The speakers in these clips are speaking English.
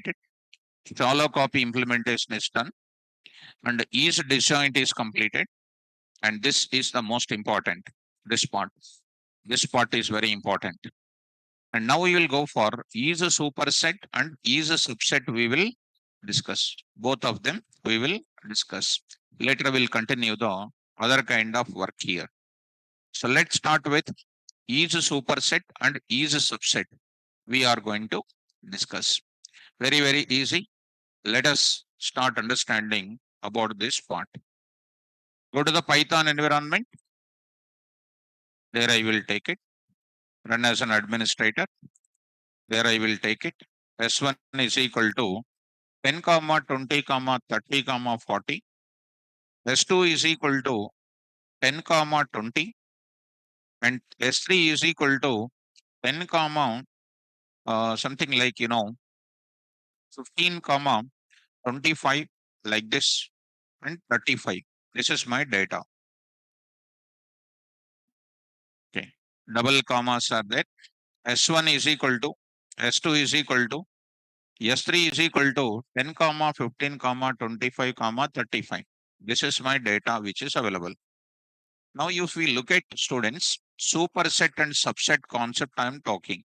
completed. Shallow copy implementation is done, and each disjoint is completed. And this is the most important. This part. This part is very important. And now we will go for is a superset and is a subset. We will discuss both of them. We will discuss later. We'll continue the other kind of work here. So let's start with is a superset and is a subset. We are going to discuss. Very, very easy. Let us start understanding about this part. Go to the Python environment. There I will take it. Run as an administrator. There I will take it. S1 is equal to 10 comma 20 comma 30 comma 40. S2 is equal to 10 comma 20 and S3 is equal to 10 comma something like 15 comma 25 like this and 35. This is my data. Okay. Double commas are there. S1 is equal to S2 is equal to S3 is equal to 10 comma 15 comma 25 comma 35. This is my data which is available. Now, if we look at students, superset and subset concept I am talking.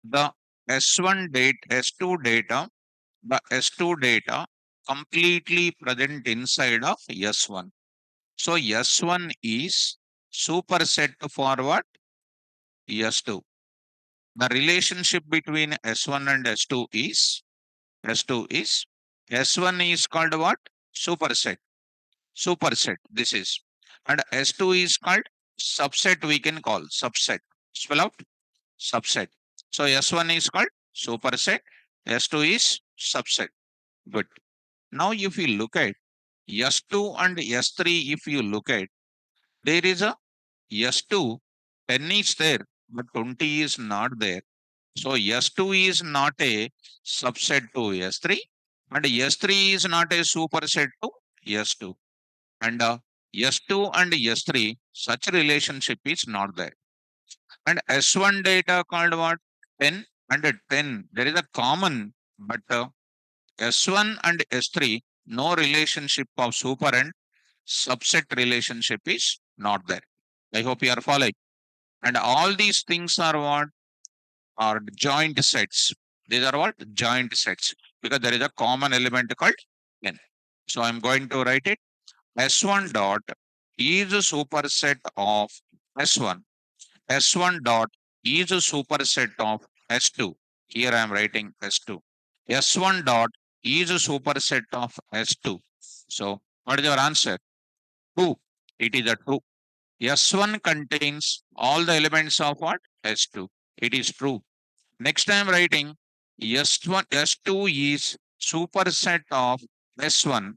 The S1 data, S2 data, the S2 data completely present inside of S1. So S1 is superset for what? S2. The relationship between S1 and S2 is S1 is called what? Superset. Superset. This is. And S2 is called subset, we can call subset. Spell out subset. So S1 is called superset. S2 is subset. Good. Now, if you look at S2 and S3, if you look at, there is a S2, 10 is there, but 20 is not there. So S2 is not a subset to S3, and S3 is not a superset to S2. And S2 and S3, such relationship is not there. And S1 data called what? 10 and 10. There is a common, but S1 and S3, no relationship of super and subset relationship is not there. I hope you are following. And all these things are what? Are joint sets. These are what? Joint sets. Because there is a common element called n. So I'm going to write it. S1 dot is a superset of S1. S1 dot is a superset of S2. Here I am writing S2. S1 dot is a superset of S2. So what is your answer? True. It is a true. S1 contains all the elements of what? S2. It is true. Next I am writing S1, S2 is superset of S1.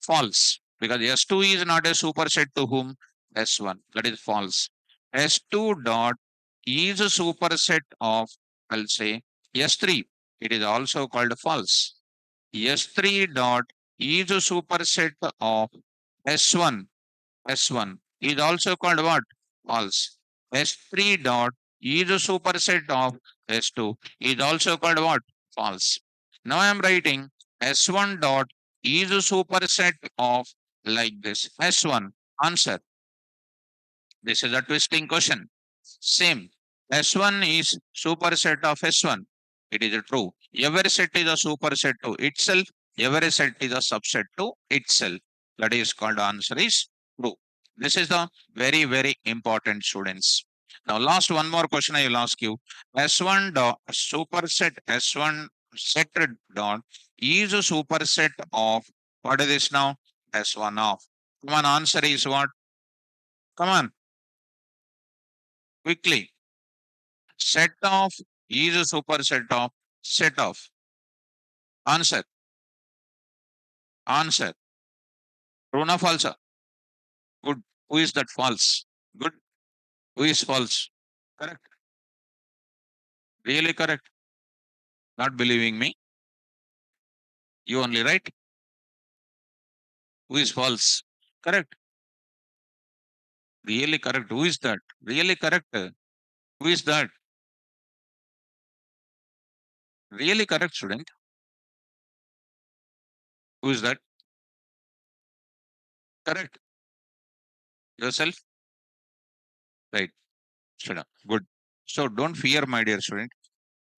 False. Because S2 is not a superset to whom? S1. That is false. S2 dot is a superset of, I'll say, S3. It is also called false. S3 dot is a superset of S1. S1 is also called what? False. S3 dot is a superset of S2 is also called what? False. Now I am writing S1 dot is a superset of like this. S1 answer. This is a twisting question. Same. S1 is superset of S1. It is true. Every set is a superset to itself. Every set is a subset to itself. That is called answer is true. This is the very, very important students. Now, last one more question I will ask you. S1 dot superset S1 set dot is a superset of what is this now? S1 of. Come on, answer is what? Come on, quickly. Set of is a superset of set of. Answer. Answer. True or false? Good. Who is that false? Good. Who is false? Correct. Really correct. Not believing me. You only right. Who is false? Correct. Really correct. Who is that? Really correct. Who is that? Really correct, student. Who is that? Correct. Yourself? Right. Shut up. Good. So don't fear, my dear student.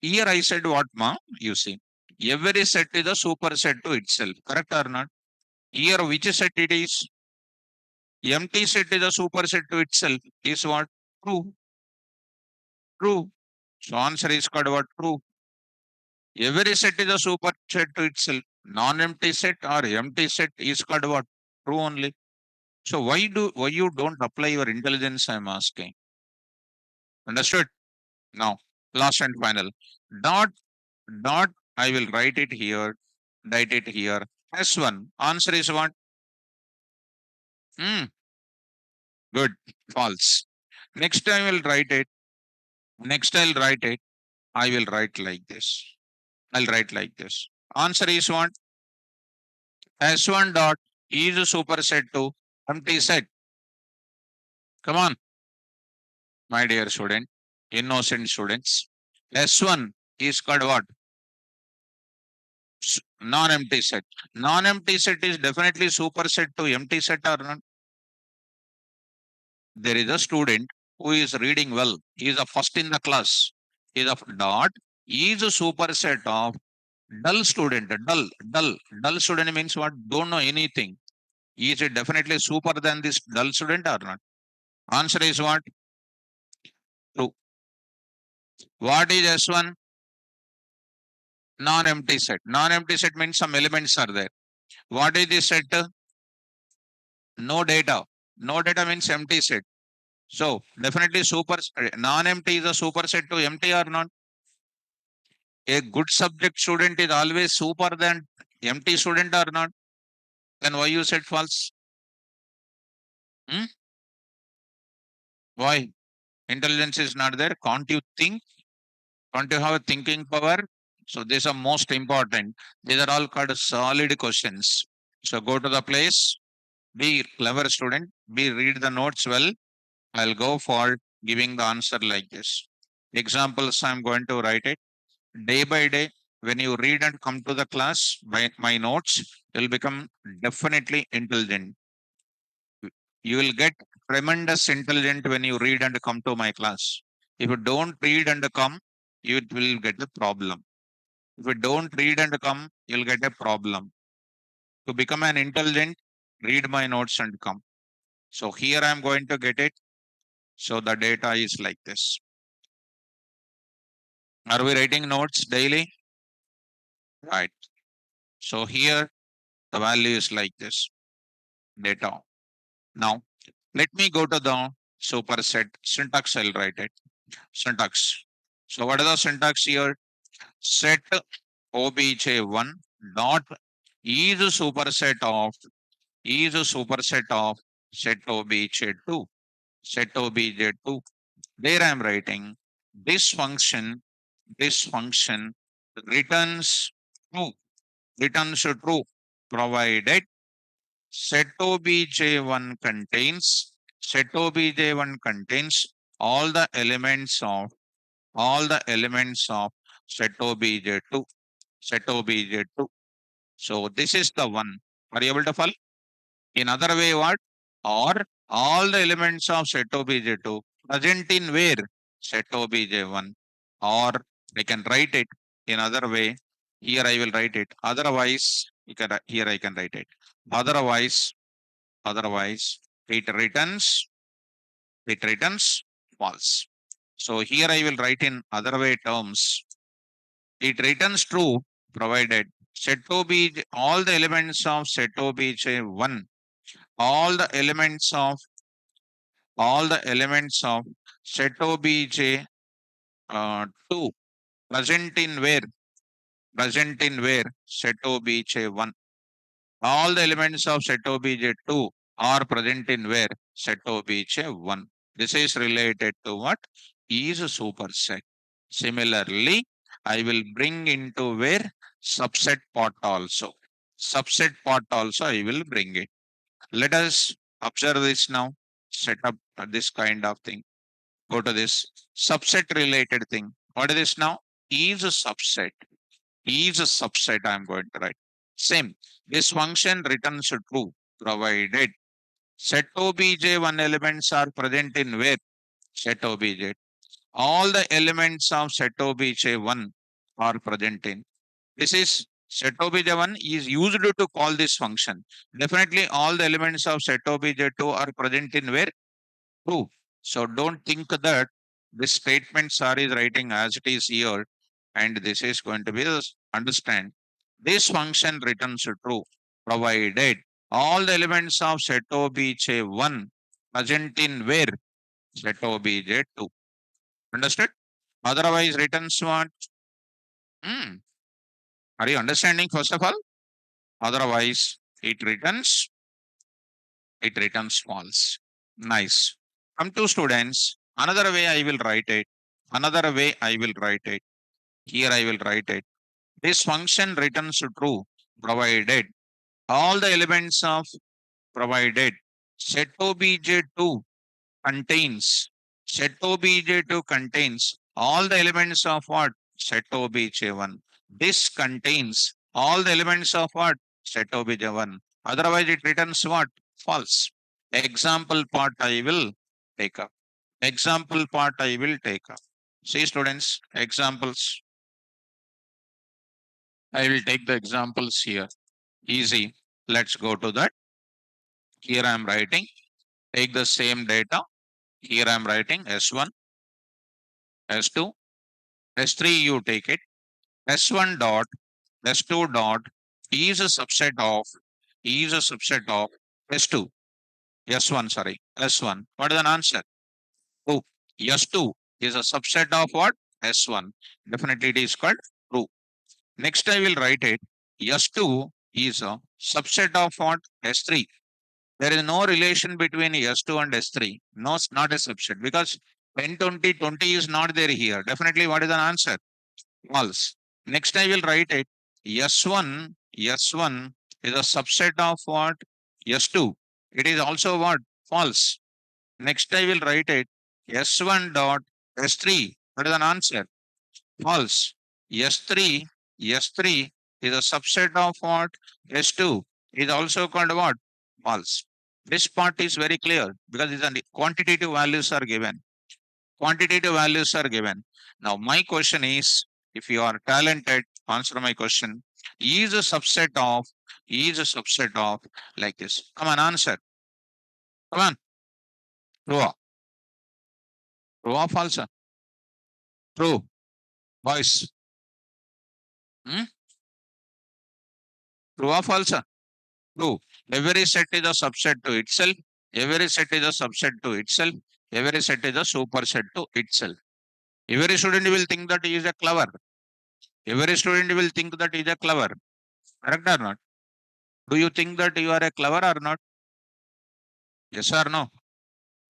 Here I said what, ma? You see. Every set is a superset to itself. Correct or not? Here, which set it is? Empty set is a superset to itself. Is what? True. True. So answer is called what? True. Every set is a superset to itself. Non-empty set or empty set is called what? True only. So why you don't apply your intelligence? I'm asking. Understood? Now, last and final. Dot dot. I will write it here. Write it here. S1. Answer is what? Hmm. Good. False. Next I will write it. Next I'll write it. I will write like this. I'll write like this. Answer is what? S1 dot is a superset to empty set. Come on, my dear student, innocent students. S1 is called what? Non-empty set. Non-empty set is definitely superset to empty set or not. There is a student who is reading well. He is a first in the class. He is a dot. He is a superset of dull student. Dull student means what? Don't know anything. Is it definitely super than this dull student or not? Answer is what? True. What is S1? Non-empty set. Non-empty set means some elements are there. What is this set? No data. No data means empty set. So definitely non-empty is a superset to empty or not? A good subject student is always super than empty student or not? Then why you said false? Hmm? Why? Intelligence is not there. Can't you think? Can't you have a thinking power? So these are most important. These are all called solid questions. So go to the place. Be clever student. Be read the notes well. I'll go for giving the answer like this. Examples I'm going to write it day by day. When you read and come to the class by my notes, you'll become definitely intelligent. You will get tremendous intelligent when you read and come to my class. If you don't read and come, you will get a problem. If you don't read and come, you'll get a problem. To become an intelligent, read my notes and come. So here I'm going to get it. So the data is like this. Are we writing notes daily? Right. So here the value is like this. Data. Now let me go to the superset syntax. I'll write it. Syntax. So what is the syntax here? Set obj1 dot is a superset of set obj2. Set obj2. There I am writing this function. This function returns true. Returns true provided set obj1 contains all the elements of set obj2. Set obj2. So this is the one. Are you able to follow? In other way, what? Or all the elements of set obj2 present in where? Set obj1. Or I can write it in other way. Here I will write it. Otherwise, here I can write it. Otherwise, otherwise it returns false. So here I will write in other way terms. It returns true provided set obj all the elements of set obj1 all the elements of set obj 2 present in where set obj 1 all the elements of set obj 2 are present in where set obj 1. This is related to what is a superset. Similarly, I will bring into where subset part also. Subset part also I will bring it. Let us observe this now. Set up this kind of thing. Go to this subset related thing. What is this now? Is a subset. is a subset I'm going to write. Same. This function returns true provided set obj1 elements are present in where? Set obj. All the elements of set obj1 are present in. This is set obj1 is used to call this function. Definitely all the elements of set obj2 are present in where? True. So don't think that this statement sir is writing as it is here and this is going to be this. Understand. This function returns true provided all the elements of set obj1 present in where? Set obj2. Understood? Otherwise returns what? Hmm. Are you understanding first of all? Otherwise it returns false. Nice. Come to students. Another way I will write it. Another way I will write it. Here I will write it. This function returns true provided all the elements of provided set obj2 contains set obj2 contains all the elements of what? Set obj1. This contains all the elements of what? Set obj1. Otherwise it returns what? False. Example part I will take up. Example part I will take up. See students, examples. I will take the examples here. Easy. Let's go to that. Here I am writing. Take the same data. Here I am writing S1, S2, S3 you take it. S1 dot, S2 dot is a subset of S2. S1, sorry. S1. What is the answer? True. S2 is a subset of what? S1. Definitely it is called true. Next I will write it. S2 is a subset of what? S3. There is no relation between S2 and S3. No, it's not a subset because 10, 20, 20 is not there here. Definitely what is the answer? False. Next I will write it. S1 is a subset of what? S2. It is also what? False. Next I will write it. S1 dot S3. What is an answer? False. S3, S3 is a subset of what? S2 is also called what? False. This part is very clear because the quantitative values are given. Quantitative values are given. Now my question is, if you are talented, answer my question. Is a subset of like this. Come on, answer. Come on. True. True or false? True. Boys. Hmm? True or false? True. Every set is a subset to itself. Every set is a subset to itself. Every set is a superset to itself. Every student will think that he is a clever. Every student will think that he is a clever. Correct or not? Do you think that you are a clever or not? Yes or no?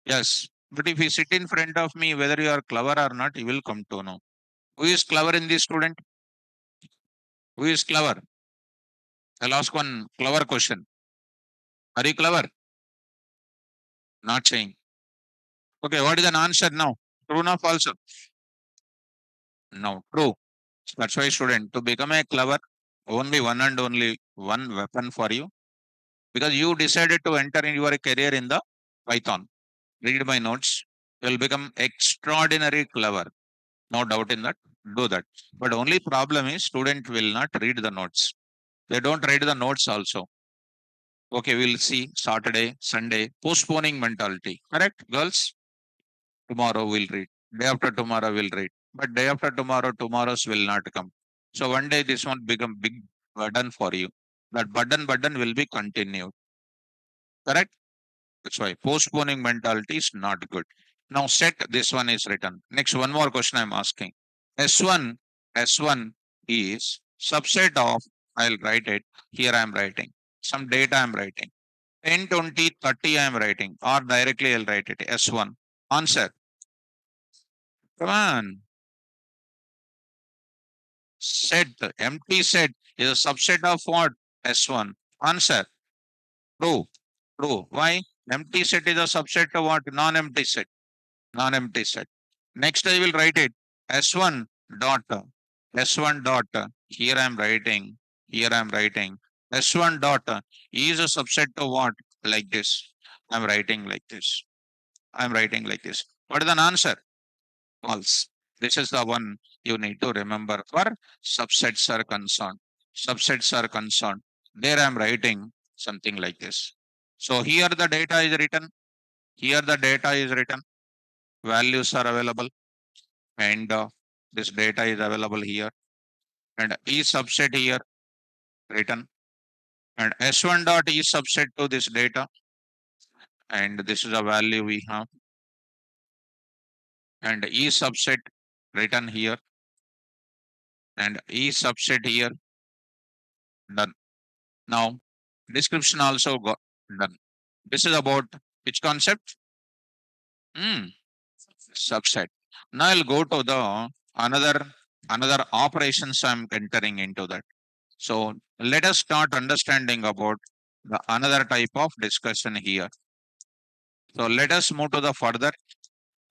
Yes. But if you sit in front of me, whether you are clever or not, you will come to know. Who is clever in this student? Who is clever? I'll ask one clever question. Are you clever? Not saying. Okay, what is an answer now? True or false? No, true. That's why, student, to become a clever, only one and only one weapon for you because you decided to enter in your career in the Python. Read my notes. You will become extraordinary clever. No doubt in that. Do that. But only problem is student will not read the notes. They don't read the notes also. Okay, we'll see Saturday, Sunday, postponing mentality. Correct, girls? Tomorrow we'll read. Day after tomorrow we'll read. But day after tomorrow, tomorrow's will not come. So one day this one become big burden for you. That burden will be continued. Correct? That's why postponing mentality is not good. Now set this one is written. Next, one more question I'm asking. S1, S1 is subset of, I'll write it. Here I'm writing. Some data I'm writing. 10, 20, 30 I'm writing. Or directly I'll write it. S1. Answer. Come on. Set, empty set is a subset of what? S1. Answer. True. True. Why? Empty set is a subset of what? Non-empty set. Non-empty set. Next I will write it. S1 dot. S1 dot. Here I'm writing, here I'm writing S1 dot is a subset to what? Like this. I'm writing like this. I'm writing like this. What is the answer? False. This is the one you need to remember for subsets are concerned. Subsets are concerned. There I'm writing something like this. So here the data is written. Here the data is written. Values are available. And this data is available here. And each subset here written. And S1 dot is subset to this data. And this is a value we have. And E subset written here. And E subset here done. Now description also got done. This is about which concept? Hmm, subset. Now I'll go to the another operations I'm entering into that. So let us start understanding about the another type of discussion here. So let us move to the further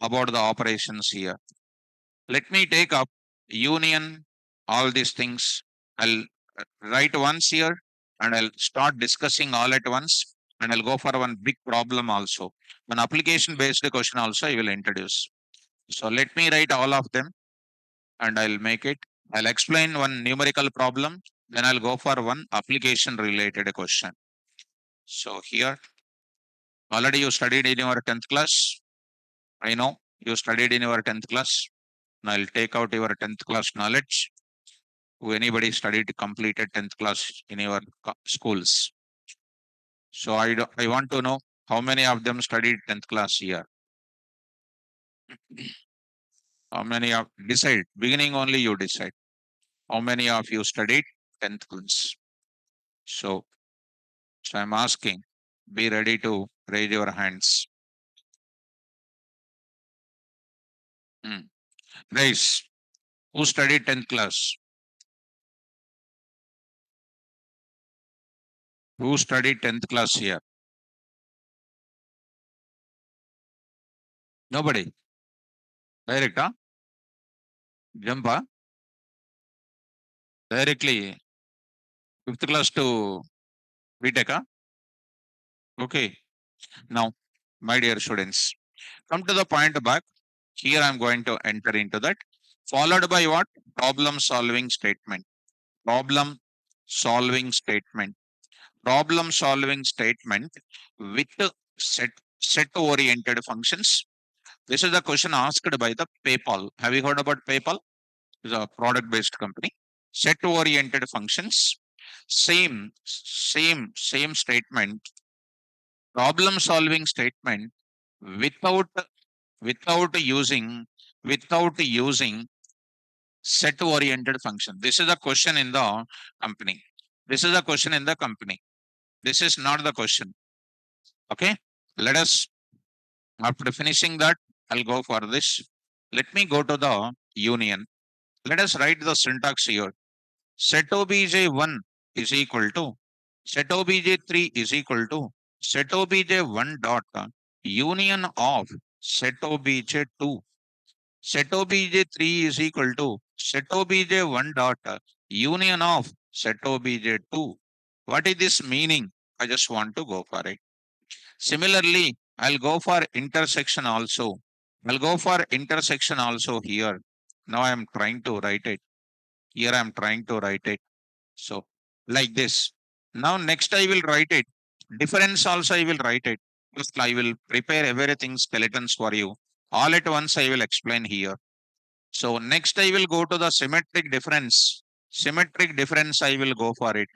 about the operations here. Let me take up union, all these things. I'll write once here and I'll start discussing all at once and I'll go for one big problem also. An application based question also I will introduce. So let me write all of them and I'll make it. I'll explain one numerical problem, then I'll go for one application related question. So here, already you studied in your 10th class. I know you studied in your 10th class. Now I'll take out your 10th class knowledge. Who anybody studied completed 10th class in your schools. So I want to know how many of them studied 10th class here. How many of decide beginning only you decide. How many of you studied 10th class? So so I'm asking, be ready to raise your hands. Hmm. Raise. Who studied 10th class? Who studied 10th class here? Nobody. Direct, huh? Jump, huh? Directly 5th class to BTech, huh? Okay. Now, my dear students, come to the point back. Here I'm going to enter into that. Followed by what? Problem solving statement. Problem solving statement. Problem solving statement with set set oriented functions. This is the question asked by the PayPal. Have you heard about PayPal? It's a product based company. Set oriented functions. Same statement. Problem solving statement without without using set oriented function. This is a question in the company. This is a question in the company. This is not the question. Okay. Let us, after finishing that, I'll go for this. Let me go to the union. Let us write the syntax here. Set obj1 is equal to set obj3 is equal to set obj1 dot union of set obj2. Set obj3 is equal to set obj1 dot union of set obj2. What is this meaning? I just want to go for it. Similarly, I'll go for intersection also. I'll go for intersection also here. Now I'm trying to write it. Here I'm trying to write it. So like this. Now next I will write it. Difference also I will write it. First I will prepare everything skeletons for you. All at once I will explain here. So next I will go to the symmetric difference. Symmetric difference I will go for it.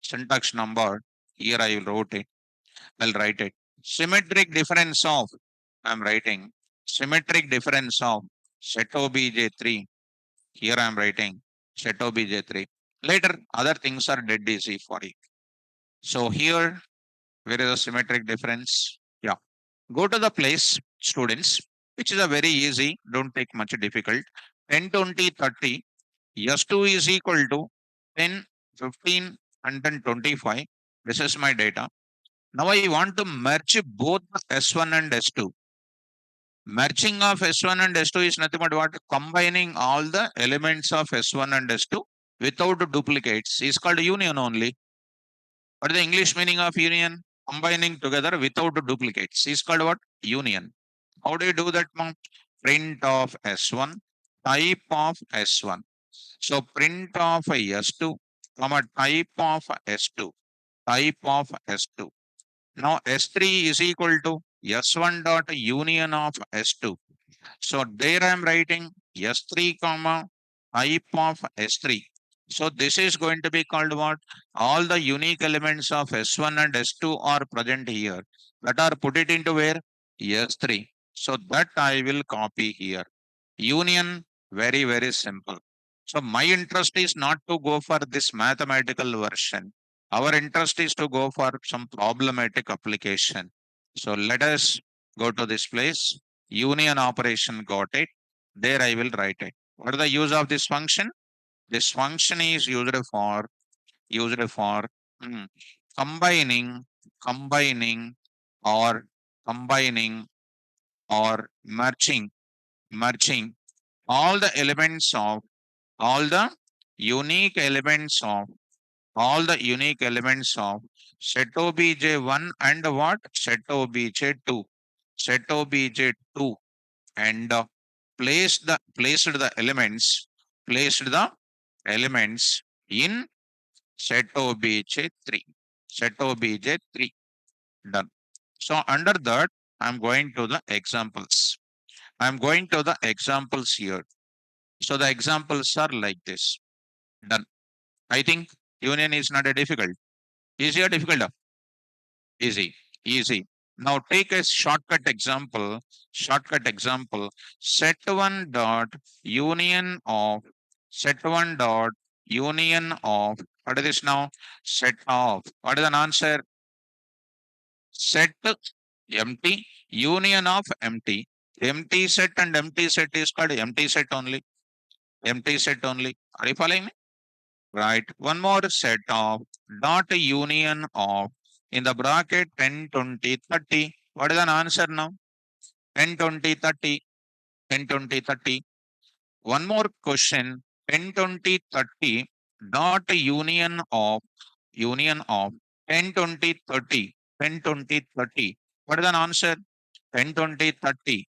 Syntax number. Here I will wrote it. I'll write it. Symmetric difference of, I'm writing. Symmetric difference of set obj3. Here I'm writing set obj3. Later other things are dead easy for you. So here, where is a symmetric difference? Yeah. Go to the place, students, which is a very easy, don't take much difficult. 10, 20, 30. S2 is equal to 10, 15, and then 25. This is my data. Now I want to merge both S1 and S2. Merging of S1 and S2 is nothing but what? Combining all the elements of S1 and S2 without duplicates is called union only. What is the English meaning of union? Combining together without duplicates is called what? Union. How do you do that, mom? Print of S1, type of S1. So print of S2, comma type of S2, type of S2. Now S3 is equal to S1 dot union of S2. So there I am writing S3 comma type of S3. So this is going to be called what? All the unique elements of S1 and S2 are present here. That are put it into where? S3. So that I will copy here. Union, very, very simple. So my interest is not to go for this mathematical version. Our interest is to go for some problematic application. So let us go to this place. Union operation, got it. There I will write it. What is the use of this function? This function is used for mm, combining, combining, or combining or merging all the elements of all the unique elements of all the unique elements of set obj1 and what set obj2, set obj2, and placed the elements in set obj3, set obj3. Done. So under that I'm going to the examples. I'm going to the examples here. So the examples are like this. Done. I think union is not a difficult. Easy or difficult? Easy. Easy. Now take a shortcut example. Shortcut example. Set one dot union of set one dot union of what is this now? Set of what is an answer? Set empty union of empty. Empty set and empty set is called empty set only. Empty set only. Are you following me? Right. One more set of dot union of in the bracket 10, 20, 30. What is an answer now? 10, 20, 30. 10, 20, 30. One more question. 10, 20, 30 dot union of 10, 20, 30. 10, 20, 30. What is an answer? 10, 20, 30.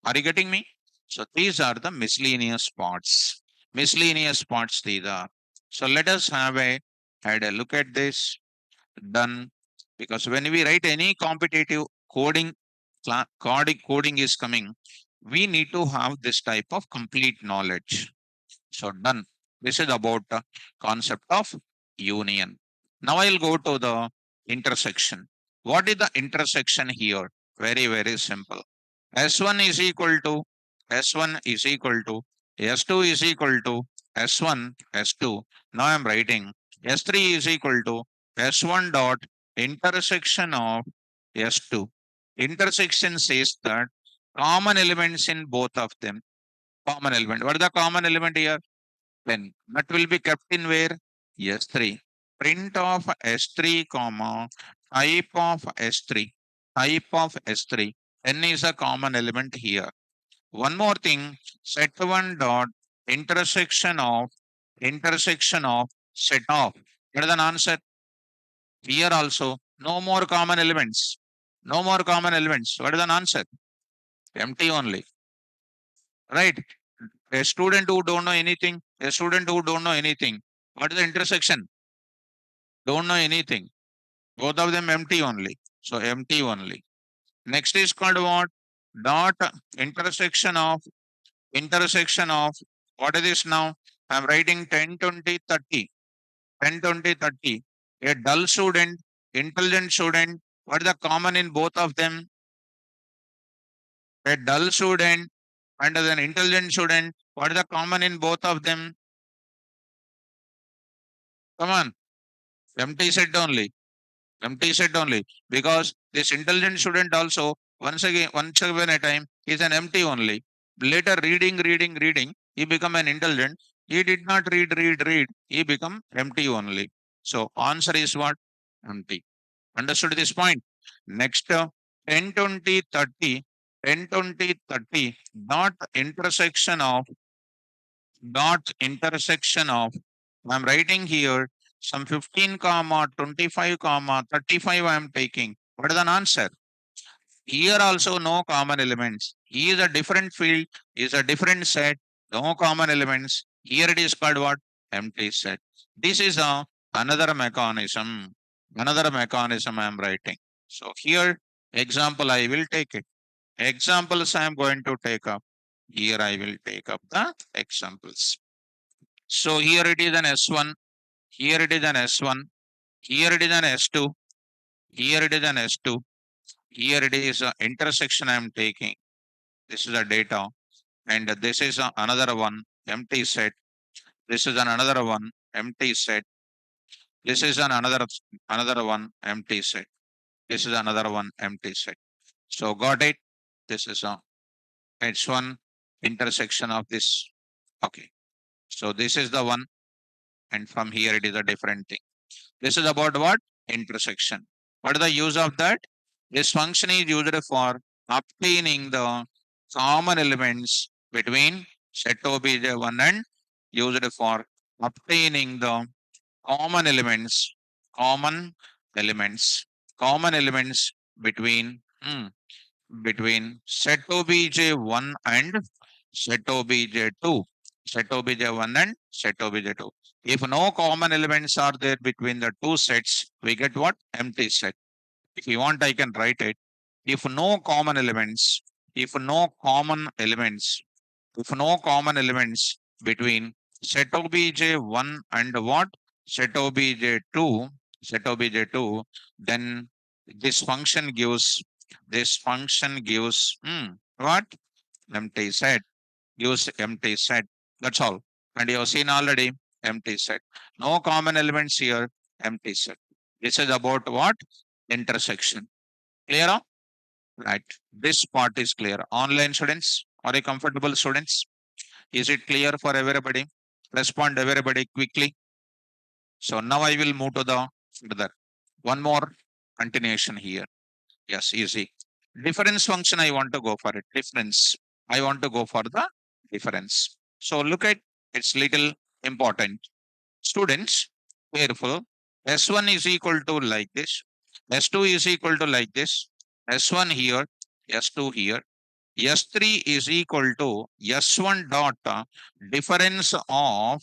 Are you getting me? So these are the miscellaneous parts. Miscellaneous parts these are. So let us had a look at this. Done. Because when we write any competitive coding, coding is coming, we need to have this type of complete knowledge. So done. This is about the concept of union. Now I'll go to the intersection. What is the intersection here? Very, very simple. S1 is equal to S1 is equal to S2 is equal to S1 S2. Now I'm writing S3 is equal to S1 dot intersection of S2. Intersection says that common elements in both of them. Common element. What is the common element here? 10. That will be kept in where? S3. Print of S3, comma, type of S3. Type of S3. N is a common element here. One more thing, set one dot intersection of set of. What is an answer? Here also, no more common elements. No more common elements. What is an answer? Empty only. Right? A student who don't know anything, a student who don't know anything. What is the intersection? Don't know anything. Both of them empty only. So empty only. Next is called what? Dot intersection of what is this now? I'm writing 10, 20, 30. 10, 20, 30. A dull student, intelligent student. What is the common in both of them? A dull student and an intelligent student. What is the common in both of them? Come on. Empty set only. Empty set only. Because this intelligent student also, once again a time, is an empty only. Later reading, he become an intelligent. He did not read. He become empty only. So answer is what? Empty. Understood this point? Next, 10, 20, 30, 10, 20, 30, dot intersection of I'm writing here some 15 comma 25 comma 35 I am taking. What is an answer? Here also no common elements. Here is a different field, is a different set, no common elements. Here it is called what? Empty set. This is a another mechanism. Another mechanism I am writing. So here example I will take it. Examples I am going to take up. Here I will take up the examples. So here it is an S1. Here it is an S1. Here it is an S2. Here it is an S2. Here it is a intersection I am taking. This is a data, and this is another one empty set. This is another one empty set. This is another one empty set. This is another one empty set. So got it. This is a H1 intersection of this. Okay. So this is the one, and from here it is a different thing. This is about what? Intersection. What is the use of that? This function is used for obtaining the common elements between set obj1 and used for obtaining the common elements, common elements, common elements between between set obj1 and set obj2, set obj1 and set obj2. If no common elements are there between the two sets, we get what? Empty set. If you want, I can write it. If no common elements, if no common elements, if no common elements between set obj1 and what? Set obj2, set obj2, then this function gives, this function gives, what? Empty set, gives empty set. That's all. And you have seen already empty set. No common elements here, empty set. This is about what? Intersection. Clear? Right. This part is clear. Online students, are you comfortable students? Is it clear for everybody? Respond everybody quickly. So now I will move to the further. One more continuation here. Yes, easy. Difference function, I want to go for it. Difference. I want to go for the difference. So look at it's little important. Students, careful. S1 is equal to like this. S2 is equal to like this. S1 here, S2 here. S3 is equal to S1 dot difference of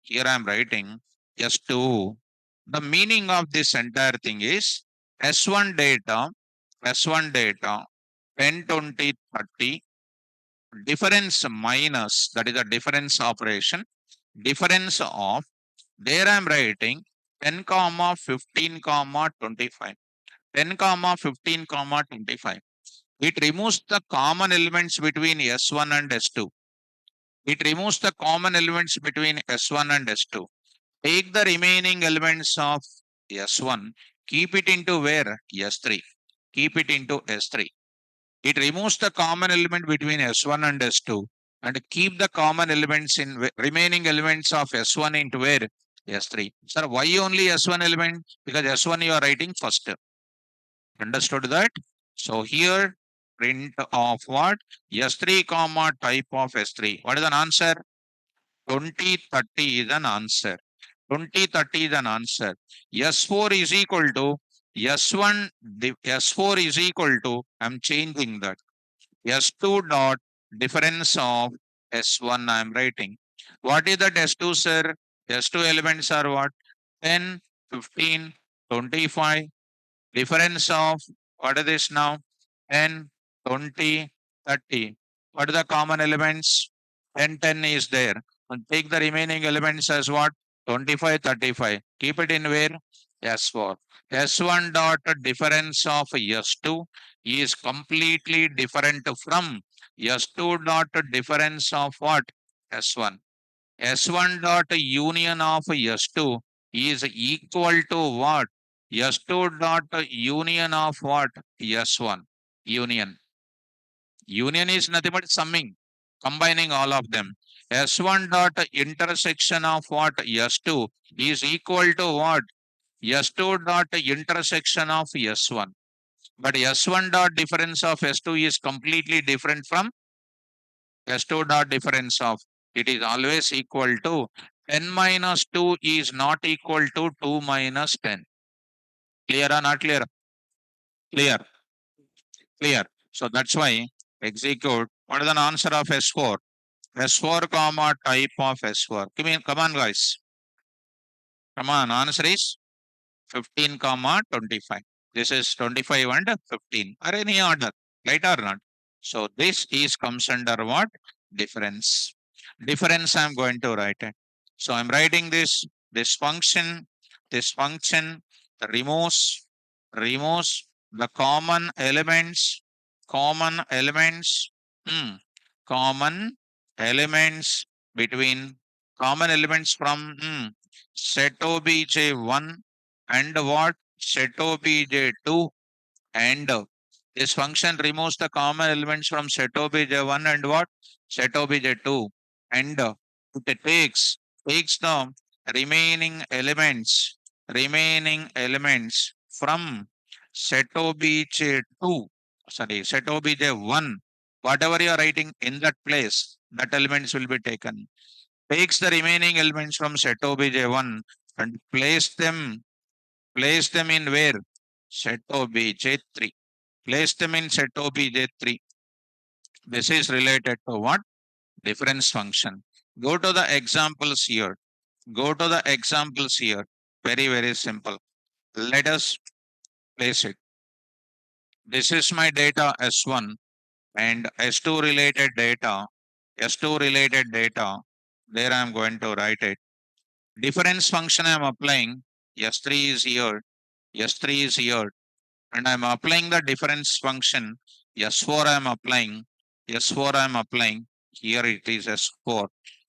here I am writing S2. The meaning of this entire thing is S1 data, S1 data 10, 20, 30 difference minus, that is the difference operation, difference of, there I am writing 10 comma 15 comma 25, 10 comma 15 comma 25. It removes the common elements between S1 and S2. It removes the common elements between S1 and S2. Take the remaining elements of S1, keep it into where? S3. Keep it into S3. It removes the common element between S1 and S2 and keep the common elements in remaining elements of S1 into where? S3. Sir, why only S1 element? Because S1 you are writing first. Understood that? So here print of what? S3 comma type of S3. What is an answer? 2030 is an answer. 2030 is an answer. S4 is equal to S1, S4 is equal to, I'm changing that. S2 dot difference of S1 I'm writing. What is that S2, sir? S2 elements are what? 10, 15, 25. Difference of what is this now? 10, 20, 30. What are the common elements? 10, 10 is there. And take the remaining elements as what? 25, 35. Keep it in where? S4. S1 dot difference of S2 is completely different from S2 dot difference of what? S1. S1 dot union of S2 is equal to what? S2 dot union of what? S1. Union. Union is nothing but summing, combining all of them. S1 dot intersection of what? S2 is equal to what? S2 dot intersection of S1. But S1 dot difference of S2 is completely different from S2 dot difference of It is always equal to 10 minus 2 is not equal to 2 minus 10. Clear or not clear? Clear, clear. So that's why execute. What is the answer of S4? S4 comma type of S4. Come on guys. Come on, answer is 15 comma 25. This is 25 and 15 or any order, right or not? So this is comes under what? Difference. Difference I'm going to write it. So I'm writing this function removes the common elements, hmm, common elements between common elements from set obj1 and what set obj2 and this function removes the common elements from set obj1 and what set obj2 and it takes the remaining elements from set obj2, sorry, set obj1, whatever you are writing in that place, that elements will be taken. Takes the remaining elements from set obj1 and place them in where? Set obj3. Place them in set obj3. This is related to what? Difference function. Go to the examples here. Go to the examples here. Very, very simple. Let us place it. This is my data S1 and S2 related data. S2 related data. There I am going to write it. Difference function I am applying. S3 is here. S3 is here. And I'm applying the difference function. S4 I'm applying. S4 I'm applying. Here it is S4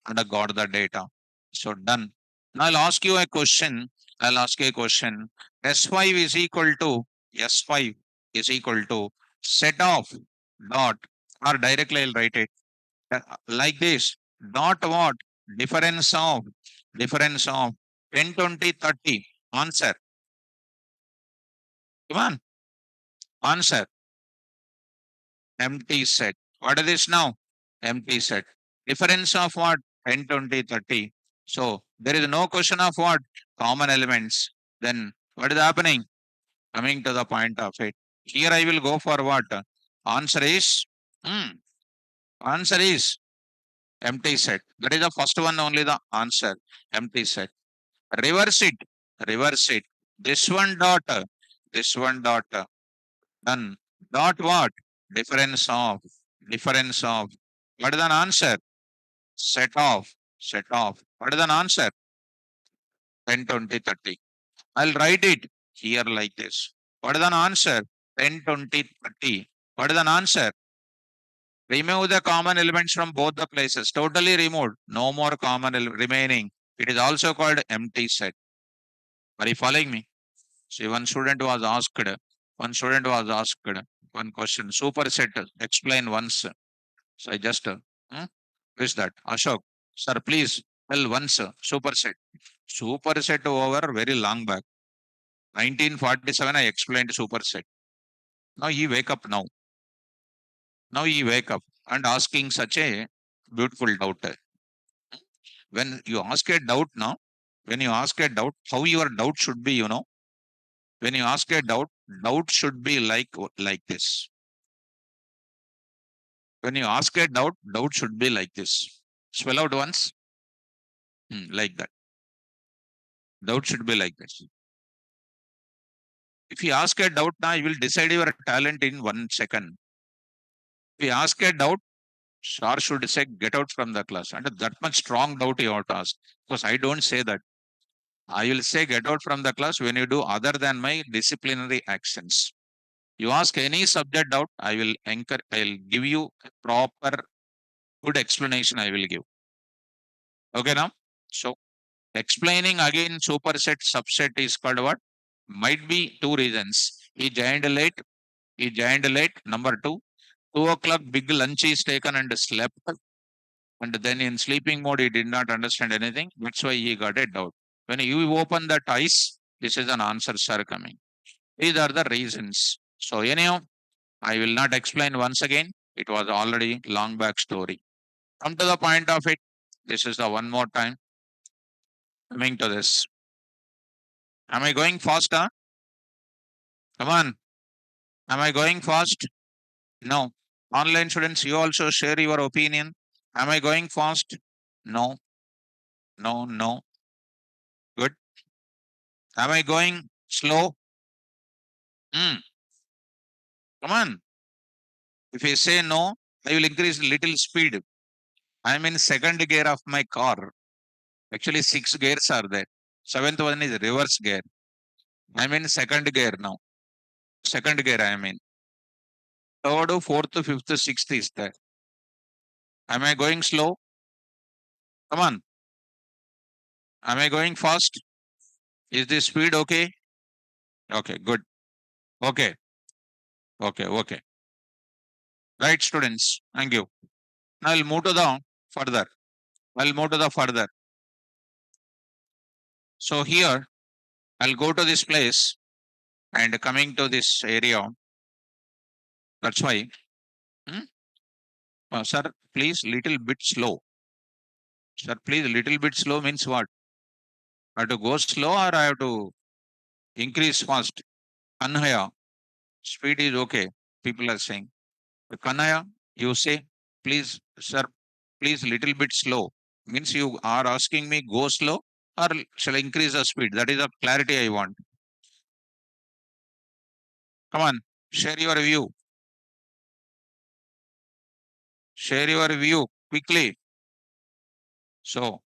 and I got the data. So done. Now I'll ask you a question. I'll ask you a question. S5 is equal to S5 is equal to set of dot or directly I'll write it like this. Dot what? Difference of 10, 20, 30. Answer. Come on. Answer. Empty set. What is this now? Empty set. Difference of what? 10, 20, 30. So there is no question of what? Common elements. Then what is happening? Coming to the point of it. Here I will go for what? Answer is, hmm, answer is empty set. That is the first one only the answer. Empty set. Reverse it. Reverse it. This one dot. This one dot. Done. Dot what? Difference of. Difference of. What is an answer? Set off. Set off. What is an answer? 10, 20, 30. I'll write it here like this. What is an answer? 10, 20, 30. What is an answer? Remove the common elements from both the places. Totally removed. No more common remaining. It is also called empty set. Are you following me? See, one student was asked one question. Superset, explain once. So I just, is that? Ashok, sir, please tell once, superset. Superset over very long back. 1947, I explained superset. Now he wake up now. Now he wake up and asking such a beautiful doubt. When you ask a doubt now, when you ask a doubt, how your doubt should be, when you ask a doubt should be like this. When you ask a doubt should be like this. Spell out once, like that. Doubt should be like this. If you ask a doubt now, you will decide your talent in 1 second. If you ask a doubt, Sir should say, get out from the class. And that much strong doubt you have to ask. Because I don't say that. I will say, get out from the class when you do other than my disciplinary actions. You ask any subject doubt, I'll give you a proper, good explanation I will give. Okay now? So, explaining again superset, subset is called what? Might be two reasons. He joined late. He joined late. Number two, 2 o'clock big lunch is taken and slept. And then in sleeping mode, he did not understand anything. That's why he got a doubt. When you open that eyes, this is an answer, sir, coming. These are the reasons. So anyhow, I will not explain once again. It was already long back story. Come to the point of it. This is the one more time. Coming to this. Am I going faster? Come on. Am I going fast? No. Online students, you also share your opinion. Am I going fast? No. No. No. Good. Am I going slow? Hmm. Come on. If you say no, I will increase little speed. I'm in second gear of my car. Actually, six gears are there. Seventh one is reverse gear. I'm in second gear now. Second gear I am in. Third, fourth, fifth, sixth is there. Am I going slow? Come on. Am I going fast? Is the speed okay? Okay, good. Okay, okay. Right, students. Thank you. Now I'll move to the further. I'll move to the further. So here I'll go to this place and coming to this area. That's why. Hmm? Sir, please little bit slow. Sir, please little bit slow means what? I have to go slow or I have to increase fast? Kanhaya, speed is okay. People are saying. Kanhaya, you say, please, sir, please little bit slow. Means you are asking me go slow or shall I increase the speed? That is the clarity I want. Come on, share your view. Share your view quickly. So,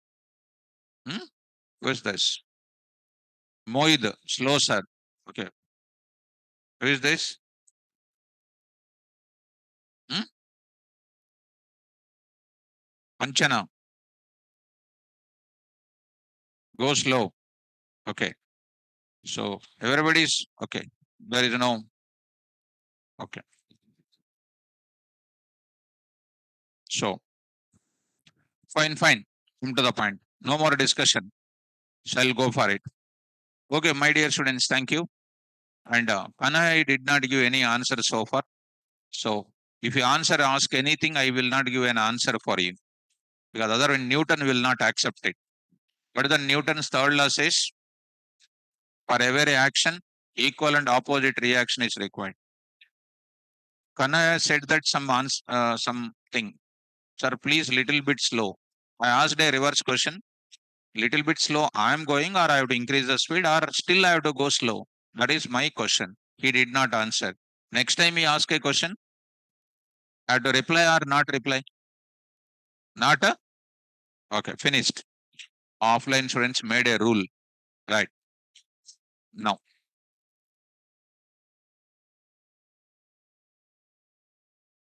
hmm? Who is this? Moid, slow sir. Okay. Who is this? Hmm? Panchana, go slow. Okay. So everybody's okay. There is no okay. So fine. Come to the point. No more discussion. Shall go for it. Okay, my dear students, thank you. And Kanai did not give any answer so far. So if you ask anything, I will not give an answer for you because otherwise Newton will not accept it. But the Newton's third law says for every action, equal and opposite reaction is required. Kanai said that something. Sir, please little bit slow. I asked a reverse question. Little bit slow. I am going, or I have to increase the speed, or still I have to go slow. That is my question. He did not answer. Next time he ask a question, I have to reply or not reply. Not a okay. Finished. Offline students made a rule. Right now,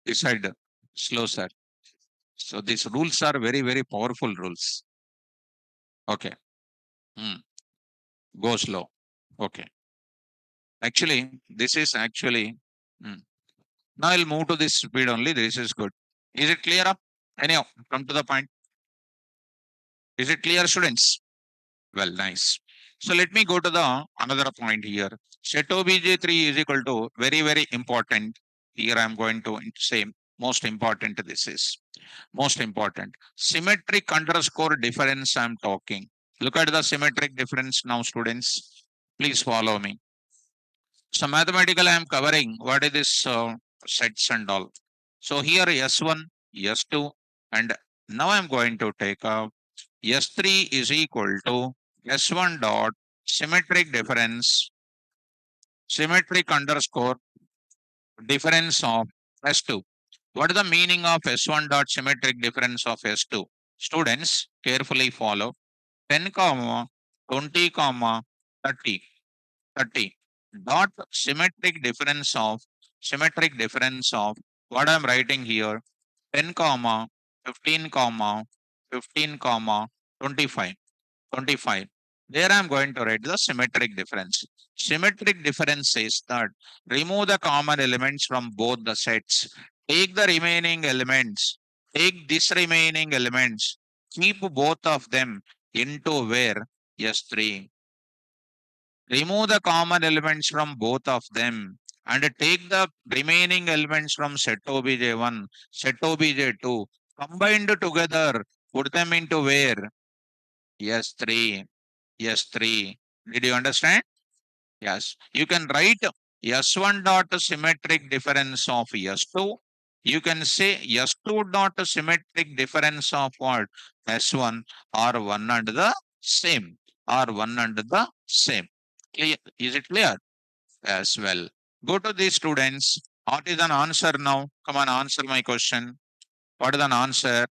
decide slow, sir. So these rules are very powerful rules. Okay. Hmm. Go slow. Okay. Actually, this is actually. Hmm. Now I'll move to this speed only. This is good. Is it clear up? Anyhow, come to the point. Is it clear, students? Well, nice. So let me go to the another point here. Set obj3 is equal to very important. Here I am going to say most important. This is most important. Symmetric underscore difference I am talking. Look at the symmetric difference now, students. Please follow me. So mathematical I am covering what is this sets and all. So here S1, S2, and now I'm going to take up S3 is equal to S1 dot symmetric difference, symmetric underscore difference of S2. What is the meaning of S1 dot symmetric difference of S2? Students, carefully follow 10 comma 20 comma 30. 30 dot symmetric difference of what I'm writing here 10 comma 15 comma 15 comma 25. 25. There I'm going to write the symmetric difference. Symmetric difference says that remove the common elements from both the sets. Take the remaining elements. Take this remaining elements. Keep both of them into where? S3. Remove the common elements from both of them and take the remaining elements from set obj1, set obj2 combined together Put them into where? S3. S3. Did you understand? Yes. You can write S1 dot symmetric difference of S2. You can say S2 dot symmetric difference of what? S1 are one and the same. Are one and the same. Clear? Is it clear? As well. Go to the students. What is an answer now? Come on, answer my question. What is an answer?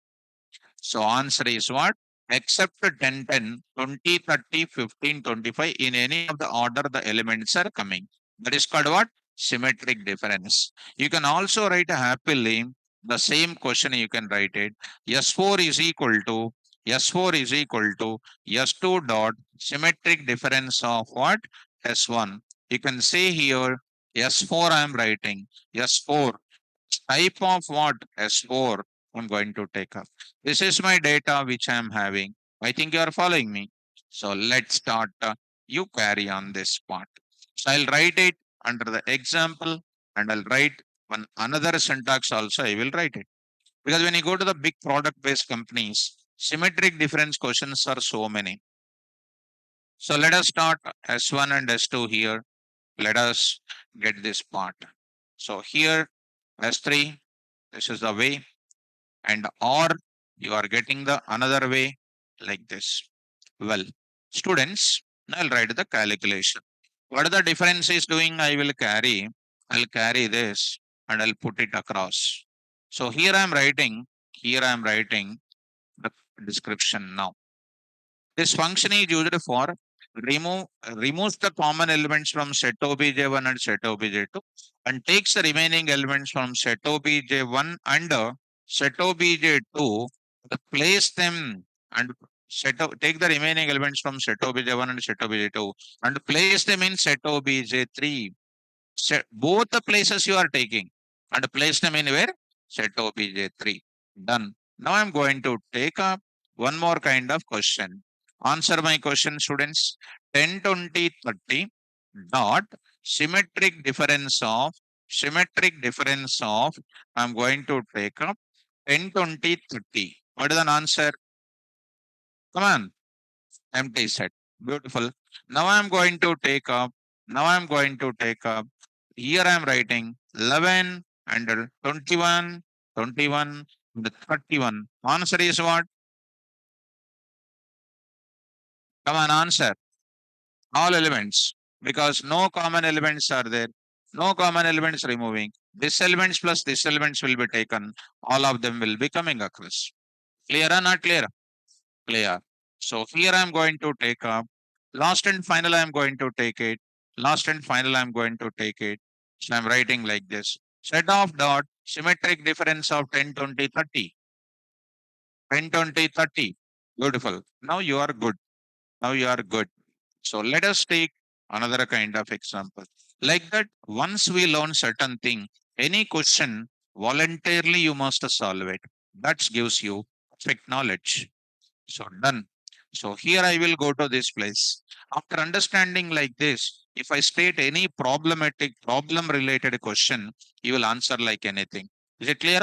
So answer is what? Except 10, 10, 20, 30, 15, 25. In any of the order the elements are coming. That is called what? Symmetric difference. You can also write happily the same question you can write it. S4 is equal to S4 is equal to S2 dot symmetric difference of what? S1. You can say here S4 I am writing. S4 type of what? S4 I'm going to take up. This is my data which I am having. I think you are following me. So let's start. You carry on this part. So I'll write it under the example and I'll write one another syntax also. I will write it. Because when you go to the big product based companies, symmetric difference questions are so many. So let us start S1 and S2 here. Let us get this part. So here S3, this is the way, and or you are getting the another way like this. Well, students, I'll write the calculation. What the difference is doing, I'll carry this and I'll put it across. So here I'm writing the description now. This function is used for removes the common elements from set obj1 and set obj2 and takes the remaining elements from set obj1 and set obj2, place them and take the remaining elements from set obj1 and set obj2 and place them in set obj3. Both the places you are taking and place them in where? Set obj3. Done. Now I'm going to take up one more kind of question. Answer my question, students. 10, 20, 30 dot symmetric difference of I'm going to take up 10, 20, 30. What is an answer? Come on. Empty set. Beautiful. Now I'm going to take up. Now I'm going to take up. Here I'm writing 11 and 21, 21, and 31. Answer is what? Come on, answer. All elements. Because no common elements are there. No common elements removing. This elements plus this elements will be taken. All of them will be coming across. Clear or not clear? Clear. So here I'm going to take up. Last and final I'm going to take it. Last and final I'm going to take it. So I'm writing like this. Set of dot symmetric difference of 10, 20, 30. 10, 20, 30. Beautiful. Now you are good. Now you are good. So let us take another kind of example. Like that, once we learn certain thing, any question, voluntarily you must solve it. That gives you perfect knowledge. So done. So here I will go to this place. After understanding like this, if I state any problem related question, you will answer like anything. Is it clear?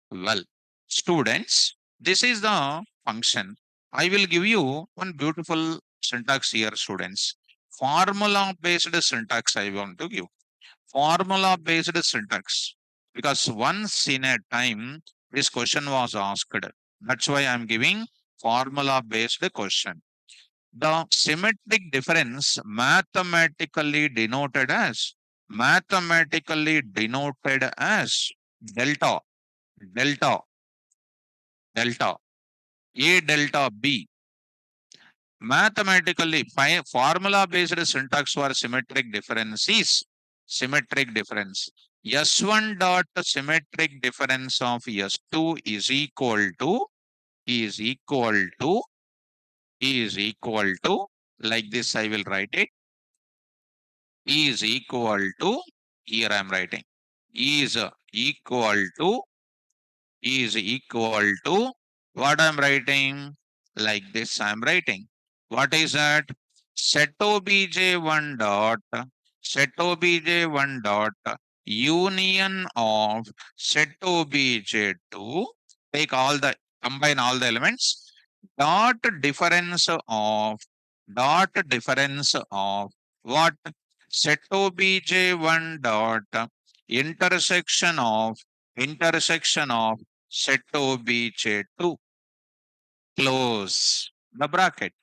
Well, students, this is the function. I will give you one beautiful syntax here, students. Formula based syntax I want to give. Formula based syntax. Because once in a time, this question was asked. That's why I'm giving formula based question. The symmetric difference mathematically denoted as delta, delta, delta, A delta B. Mathematically, formula based syntax for symmetric difference is symmetric difference. S1 dot symmetric difference of S2 is equal to is equal to like this I will write it is equal to here I am writing is equal to is equal to what I'm writing like this I'm writing. What is that? Set obj1 dot set obj1 dot union of set obj2. Take all the combine all the elements, dot difference of what? Set obj1 dot intersection of set obj2, close the bracket.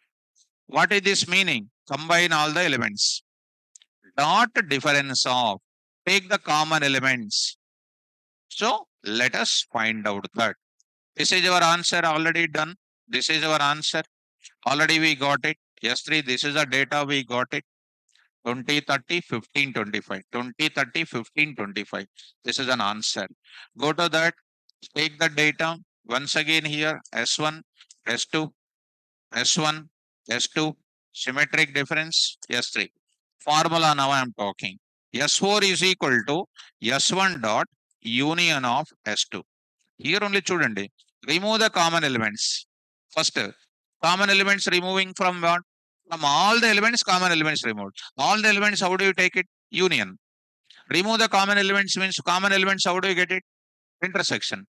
What is this meaning? Combine all the elements. Dot difference of, take the common elements. So let us find out that. This is our answer already done. This is our answer. Already we got it. Yes, 3. This is the data we got it. 20, 30, 15, 25. 20, 30, 15, 25. This is an answer. Go to that. Take the data. Once again here. S1, S2, S1, S2. Symmetric difference. S3. Formula now I am talking. S4 is equal to S1 dot union of S2. Here only చూడండి. Remove the common elements. First, common elements removing from what? From all the elements, common elements removed. All the elements, how do you take it? Union. Remove the common elements means common elements, how do you get it? Intersection.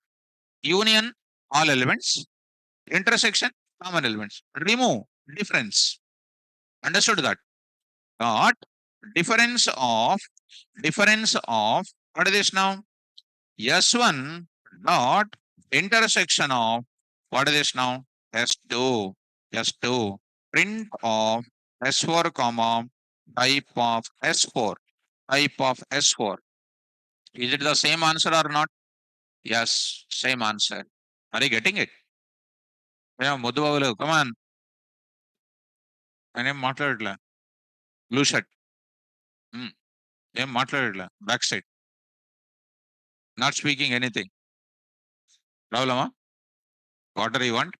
Union, all elements. Intersection, common elements. Remove, difference. Understood that? Not difference of, what is this now? S1 dot intersection of, what is this now? S2, S2, print of S4 comma type of S4, type of S4. Is it the same answer or not? Yes, same answer. Are you getting it? Yeah, Mudhu, come on. నేనేం మాట్లాడట్లే. Blue shirt ఏం మాట్లాడట్లే. Back side not speaking anything. ప్రాబ్లమా? Water you want?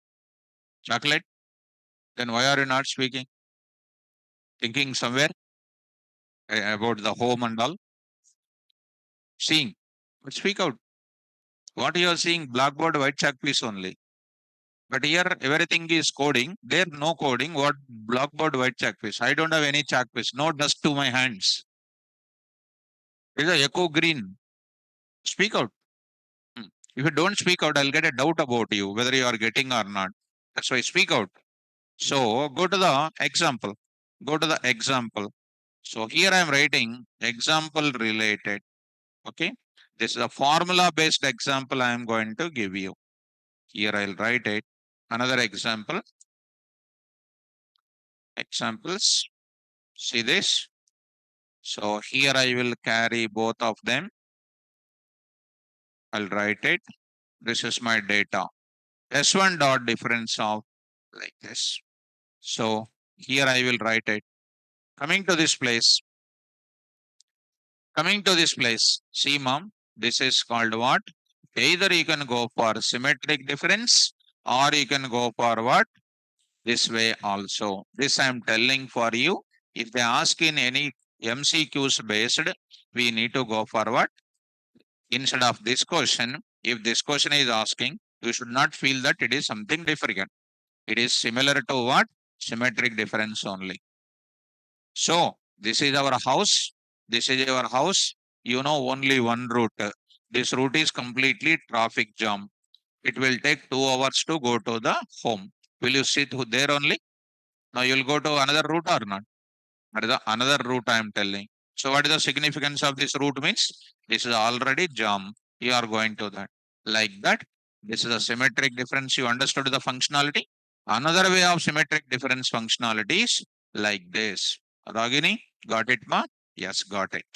Chocolate? Then why are you not speaking? Thinking somewhere about the home and all? Seeing. But speak out. What you are seeing, blackboard, white chalk piece only. But here everything is coding. There no coding. What blackboard, white chalk piece? I don't have any chalk piece. No dust to my hands. It is a echo green. Speak out. If you don't speak out, I'll get a doubt about you, whether you are getting or not. That's why speak out. So go to the example. Go to the example. So here I am writing example related. Okay. This is a formula based example I am going to give you. Here I'll write it. Another example. Examples. See this. So here I will carry both of them. I'll write it. This is my data. S1 dot difference of, like this. So here I will write it. Coming to this place. See, mom, this is called what? Either you can go for symmetric difference or you can go for what? This way also. This I am telling for you. If they ask in any MCQs based, we need to go for what? Instead of this question, if this question is asking, you should not feel that it is something different. It is similar to what? Symmetric difference only. So this is our house. This is our house. You know only one route. This route is completely traffic jam. It will take 2 hours to go to the home. Will you sit there only? Now you will go to another route or not? That is the another route I am telling. So what is the significance of this route means? This is already jam. You are going to that. Like that. This is a symmetric difference. You understood the functionality. Another way of symmetric difference functionality is like this. Ragini, got it, ma? Yes, got it.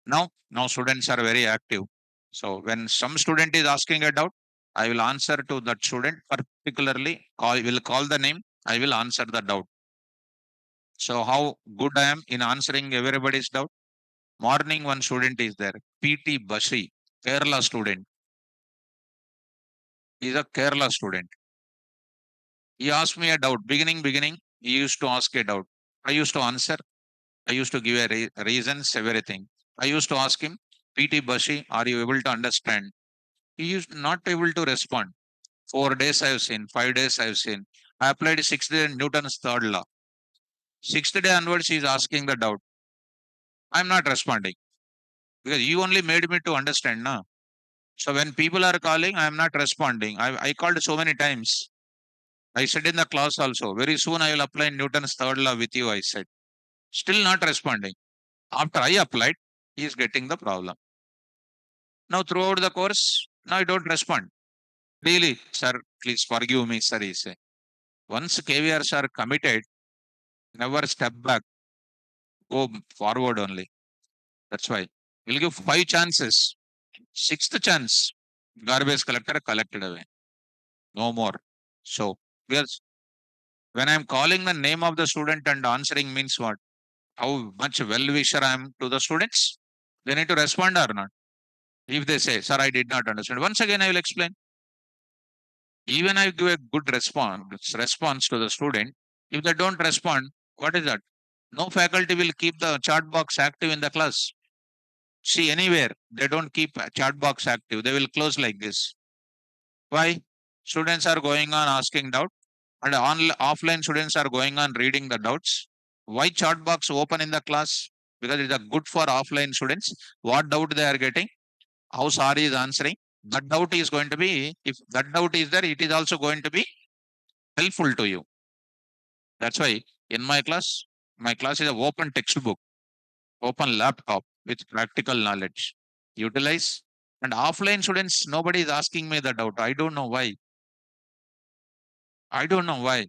Now students are very active. So when some student is asking a doubt, I will answer to that student particularly. Will call the name. I will answer the doubt. So how good I am in answering everybody's doubt? Morning one student is there. PT Bashi, Kerala student. He is a Kerala student. He asked me a doubt. Beginning, he used to ask a doubt. I used to answer. I used to give a reasons, everything. I used to ask him, PT Bashi, are you able to understand? He used not able to respond. 4 days I have seen, 5 days I have seen. I applied 6th day Newton's third law. 6th day onwards, he is asking the doubt. I am not responding because you only made me to understand now. So when people are calling, I am not responding. I called so many times. I said in the class also, very soon I will apply Newton's third law with you, I said. Still not responding. After I applied, he is getting the problem. Now throughout the course, now I don't respond. Really, sir, please forgive me, sir, he said. Once KVRs are committed, never step back, go forward only. That's why. We'll give five chances. Sixth chance, garbage collector collected away. No more. So, because when I'm calling the name of the student and answering means what? How much well wisher I am to the students? They need to respond or not. If they say, sir, I did not understand. Once again, I will explain. Even I give a good response to the student. If they don't respond, what is that? No faculty will keep the chat box active in the class. See, anywhere they don't keep a chat box active, they will close like this. Why? Students are going on asking doubt, and offline students are going on reading the doubts. Why chat box open in the class? Because it's a good for offline students. What doubt they are getting? How sorry is answering? That doubt is going to be, if that doubt is there, it is also going to be helpful to you. That's why in my class is an open textbook, open laptop with practical knowledge. Utilize. And offline students, nobody is asking me the doubt. I don't know why. I don't know why.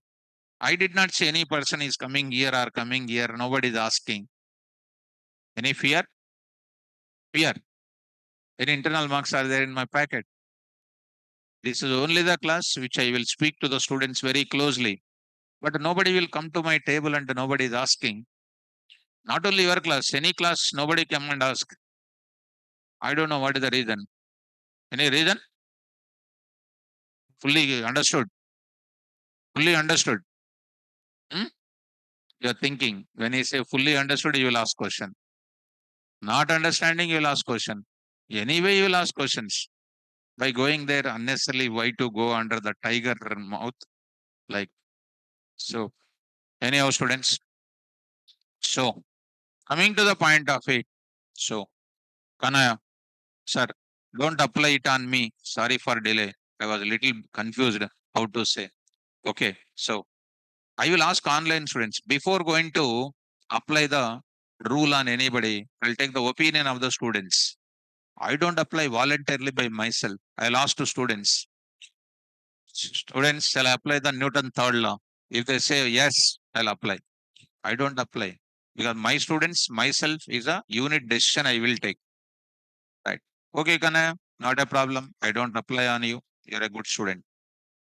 I did not say any person is coming here or coming here. Nobody is asking. Any fear? Fear. Any internal marks are there in my packet? This is only the class which I will speak to the students very closely. But nobody will come to my table and nobody is asking. Not only your class, any class, nobody come and ask. I don't know what is the reason. Any reason? Fully understood. Fully understood. Hmm? You're thinking. When you say fully understood, you will ask question. Not understanding, you will ask question. Anyway, you will ask questions. By going there unnecessarily, why to go under the tiger mouth? Like so. Anyhow, students. So coming to the point of it. So Kanaya, sir, don't apply it on me. Sorry for delay. I was a little confused how to say. Okay. So I will ask online students before going to apply the rule on anybody. I'll take the opinion of the students. I don't apply voluntarily by myself. I'll ask to students. Students, shall I apply the Newton third law? If they say yes, I'll apply. I don't apply because my students, myself is a unit decision I will take. Right. Okay, Kanaya, not a problem. I don't apply on you. You're a good student.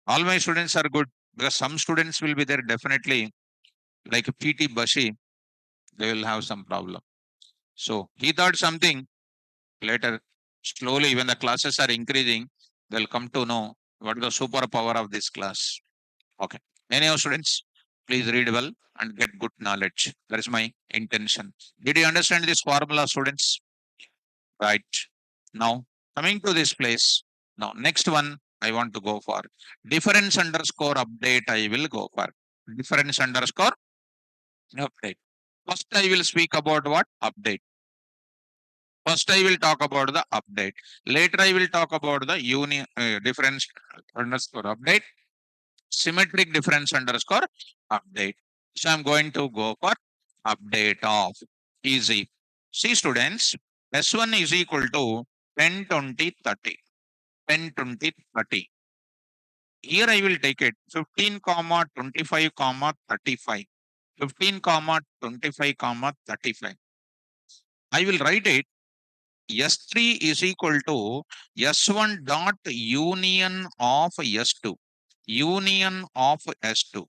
All my students are good because some students will be there definitely like PT Bashi, they will have some problem. So he thought something later, slowly when the classes are increasing, they'll come to know what is the superpower of this class. Okay. Anyhow, students, please read well and get good knowledge. That is my intention. Did you understand this formula, students? Right. Now, coming to this place. Now, next one I want to go for. Difference underscore update I will go for. Difference underscore update. First, I will speak about what? Update. First, I will talk about the update. Later, I will talk about the difference underscore update. Symmetric difference underscore update. So I'm going to go for update of easy. See students, S1 is equal to 10, 20, 30. 10, 20, 30. Here I will take it 15 comma 25 comma 35. 15 comma 25 comma 35. I will write it S3 is equal to S1 dot union of S2. Union of S2.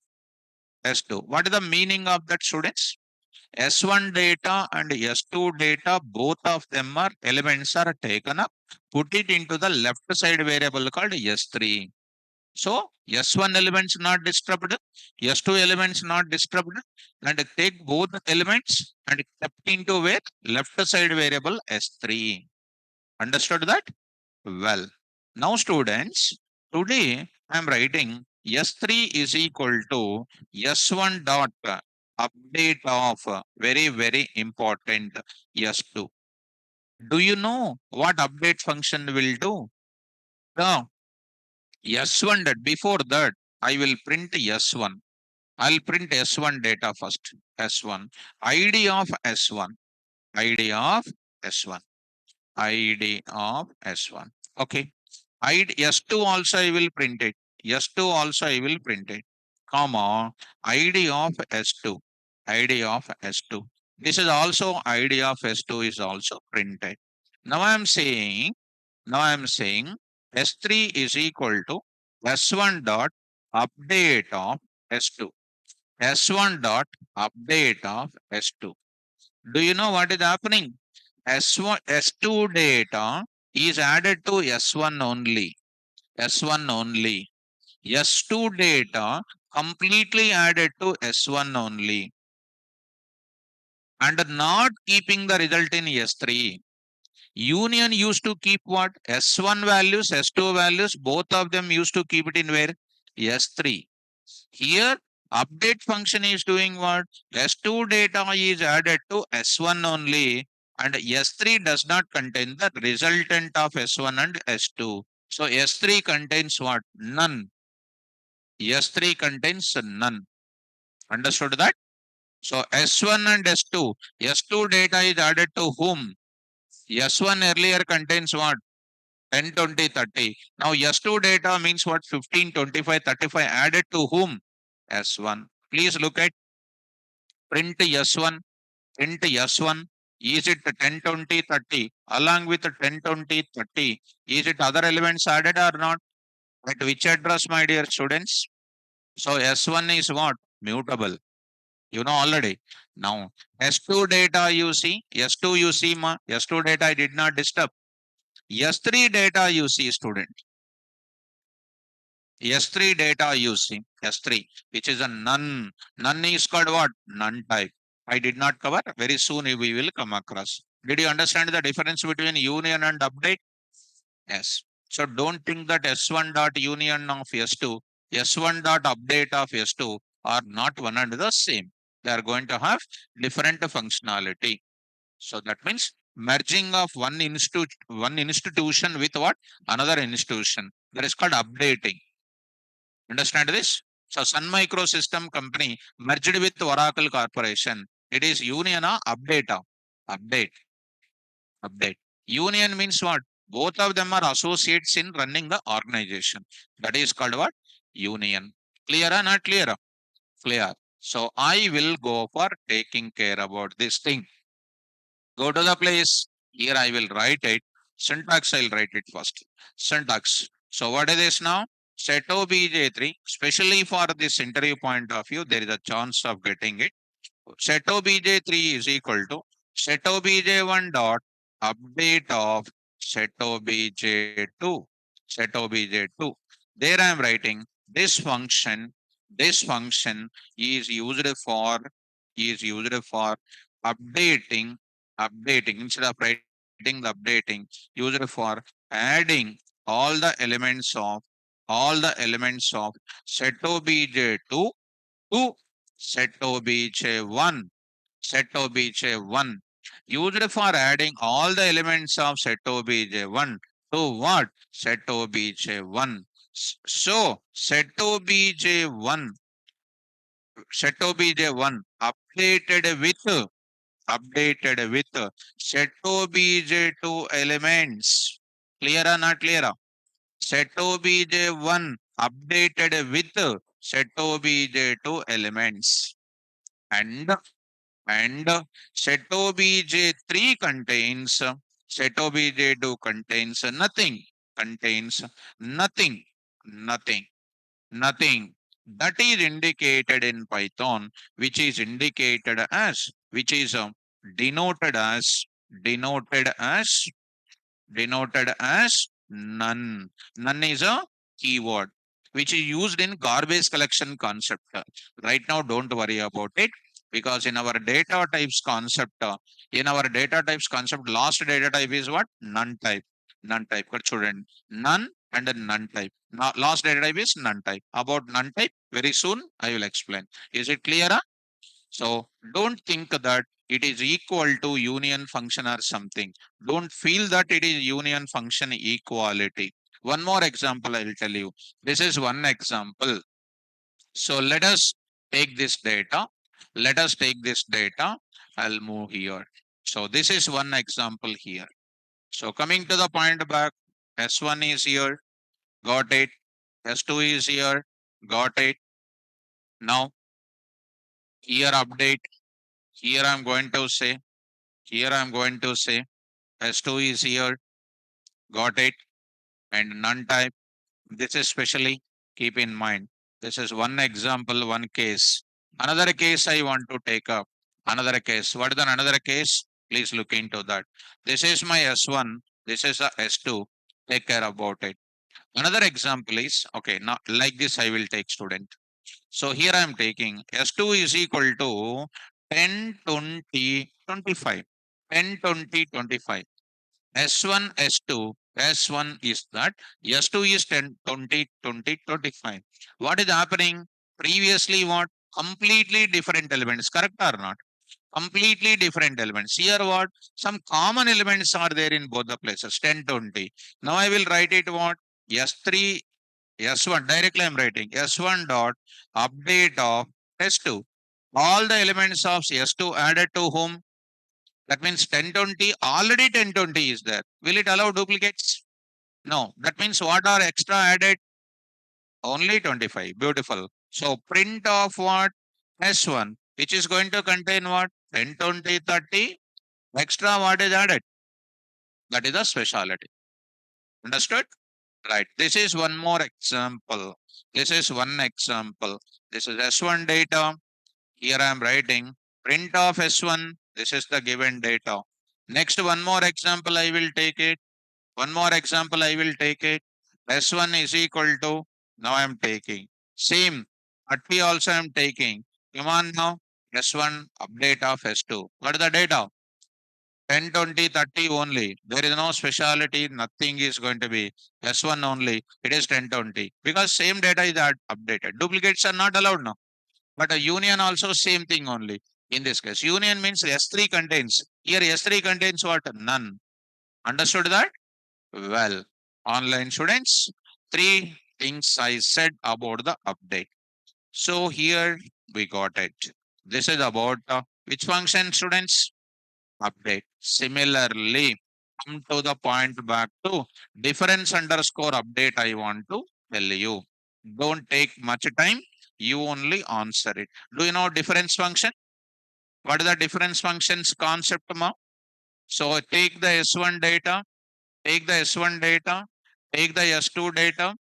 S2. What is the meaning of that, students? S1 data and S2 data, both of them are elements are taken up, put it into the left side variable called S3. So S1 elements not disturbed, S2 elements not disturbed, and take both elements and kept into where left side variable S3. Understood that? Well, now students, today I am writing S3 is equal to S1 dot update of very, very important S2. Do you know what update function will do? Now, S1 that before that, I will print S1. I'll print S1 data first. S1. ID of S1. ID of S1. ID of S1. Okay. ID S2 also I will print it. S2 also I will print it. Comma. ID of S2. ID of S2. This is also ID of S2 is also printed. Now I am saying S3 is equal to S1 dot update of S2. S1 dot update of S2. Do you know what is happening? S1, S2 data is added to S1 only. S1 only. S2 data completely added to S1 only and not keeping the result in S3. Union used to keep what? S1 values, S2 values, both of them used to keep it in where? S3. Here, update function is doing what? S2 data is added to S1 only, and S3 does not contain the resultant of S1 and S2. So S3 contains what? None. S3 contains none. Understood that? So S1 and S2. S2 data is added to whom? S1 earlier contains what? 10, 20, 30. Now S2 data means what? 15, 25, 35 added to whom? S1. Please look at print S1, print S1. Is it 10, 20, 30? Along with 10, 20, 30, is it other elements added or not? At which address, my dear students? So S1 is what? Mutable. You know already. Now S2 data you see, S2 you see, S2 data I did not disturb. S3 data you see, student. S3 data you see, S3, which is a none. None is called what? None type. I did not cover. Very soon we will come across. Did you understand the difference between union and update? Yes. So don't think that S1 dot union of S2, S1 dot update of S2 are not one and the same. They are going to have different functionality. So that means merging of one institution with what? Another institution. That is called updating. Understand this? So Sun Microsystem company merged with Oracle Corporation. It is union or update. Update. Update. Union means what? Both of them are associates in running the organization. That is called what? Union. Clear or not clear? Clear. So I will go for taking care about this thing. Go to the place. Here I will write it. Syntax I'll write it first. Syntax. So what is this now? Set obj3, especially for this interview point of view, there is a chance of getting it. Set obj3 is equal to set obj1 dot update of set obj2. Set obj2. There I am writing this function. This function is used for updating instead of writing the updating, used for adding all the elements of set obj2 to set obj1. Set obj1 used for adding all the elements of set obj1 to what? Set obj1. So set obj1 updated with set obj2 elements. Clear or not clear? Set obj1 updated with set obj2 elements. And set obj3 contains nothing. Contains nothing. Nothing. Nothing. That is indicated in Python, which is indicated as, which is denoted as, denoted as denoted as none. None is a keyword which is used in garbage collection concept. Right now, don't worry about it, because in our data types concept, last data type is what? None type. None type. Good student. None and a none type. Now, last data type is none type. About none type, very soon I will explain. Is it clear? So don't think that it is equal to union function or something. Don't feel that it is union function equality. One more example I will tell you. This is one example. So let us take this data. Let us take this data. I'll move here. So this is one example here. So coming to the point back, S1 is here, got it. S2 is here, got it. Now here update, here I'm going to say, here I'm going to say S2 is here, got it. And none type. This is specially keep in mind. This is one example, one case. Another case I want to take up. Another case. What is another case? Please look into that. This is my S1. This is a S2. Take care about it. Another example is, okay, now like this I will take student. So here I am taking S2 is equal to 10, 20, 25. 10, 20, 25. S1, S2, S1 is that, S2 is 10, 20, 20, 25. What is happening? Previously what? Completely different elements, correct or not? Completely different elements. Here what? Some common elements are there in both the places, 10, 20. Now I will write it what? S3, S1, directly I'm writing S1 dot update of S2. All the elements of S2 added to whom? That means 1020, already 1020 is there. Will it allow duplicates? No. That means what are extra added? Only 25. Beautiful. So print of what? S1, which is going to contain what? 10, 20, 30. Extra what is added? That is a speciality. Understood? Right. This is one more example. This is one example. This is S1 data. Here I am writing print of S1. This is the given data. Next, one more example I will take it. One more example I will take it. S1 is equal to, now I am taking. Same, 30 also I am taking. Come on now. S1 update of S2. What is the data? 10, 20, 30 only. There is no speciality. Nothing is going to be S1 only. It is 10, 20. Because same data is updated. Duplicates are not allowed now. But a union also same thing only. In this case, union means S3 contains. Here S3 contains what? None. Understood that? Well, online students, three things I said about the update. So here we got it. This is about which function, students? Update. Similarly, come to the point back to difference underscore update. I want to tell you. Don't take much time. You only answer it. Do you know difference function? What is the difference functions concept, ma? So take the S1 data, take the S1 data, take the S2 data,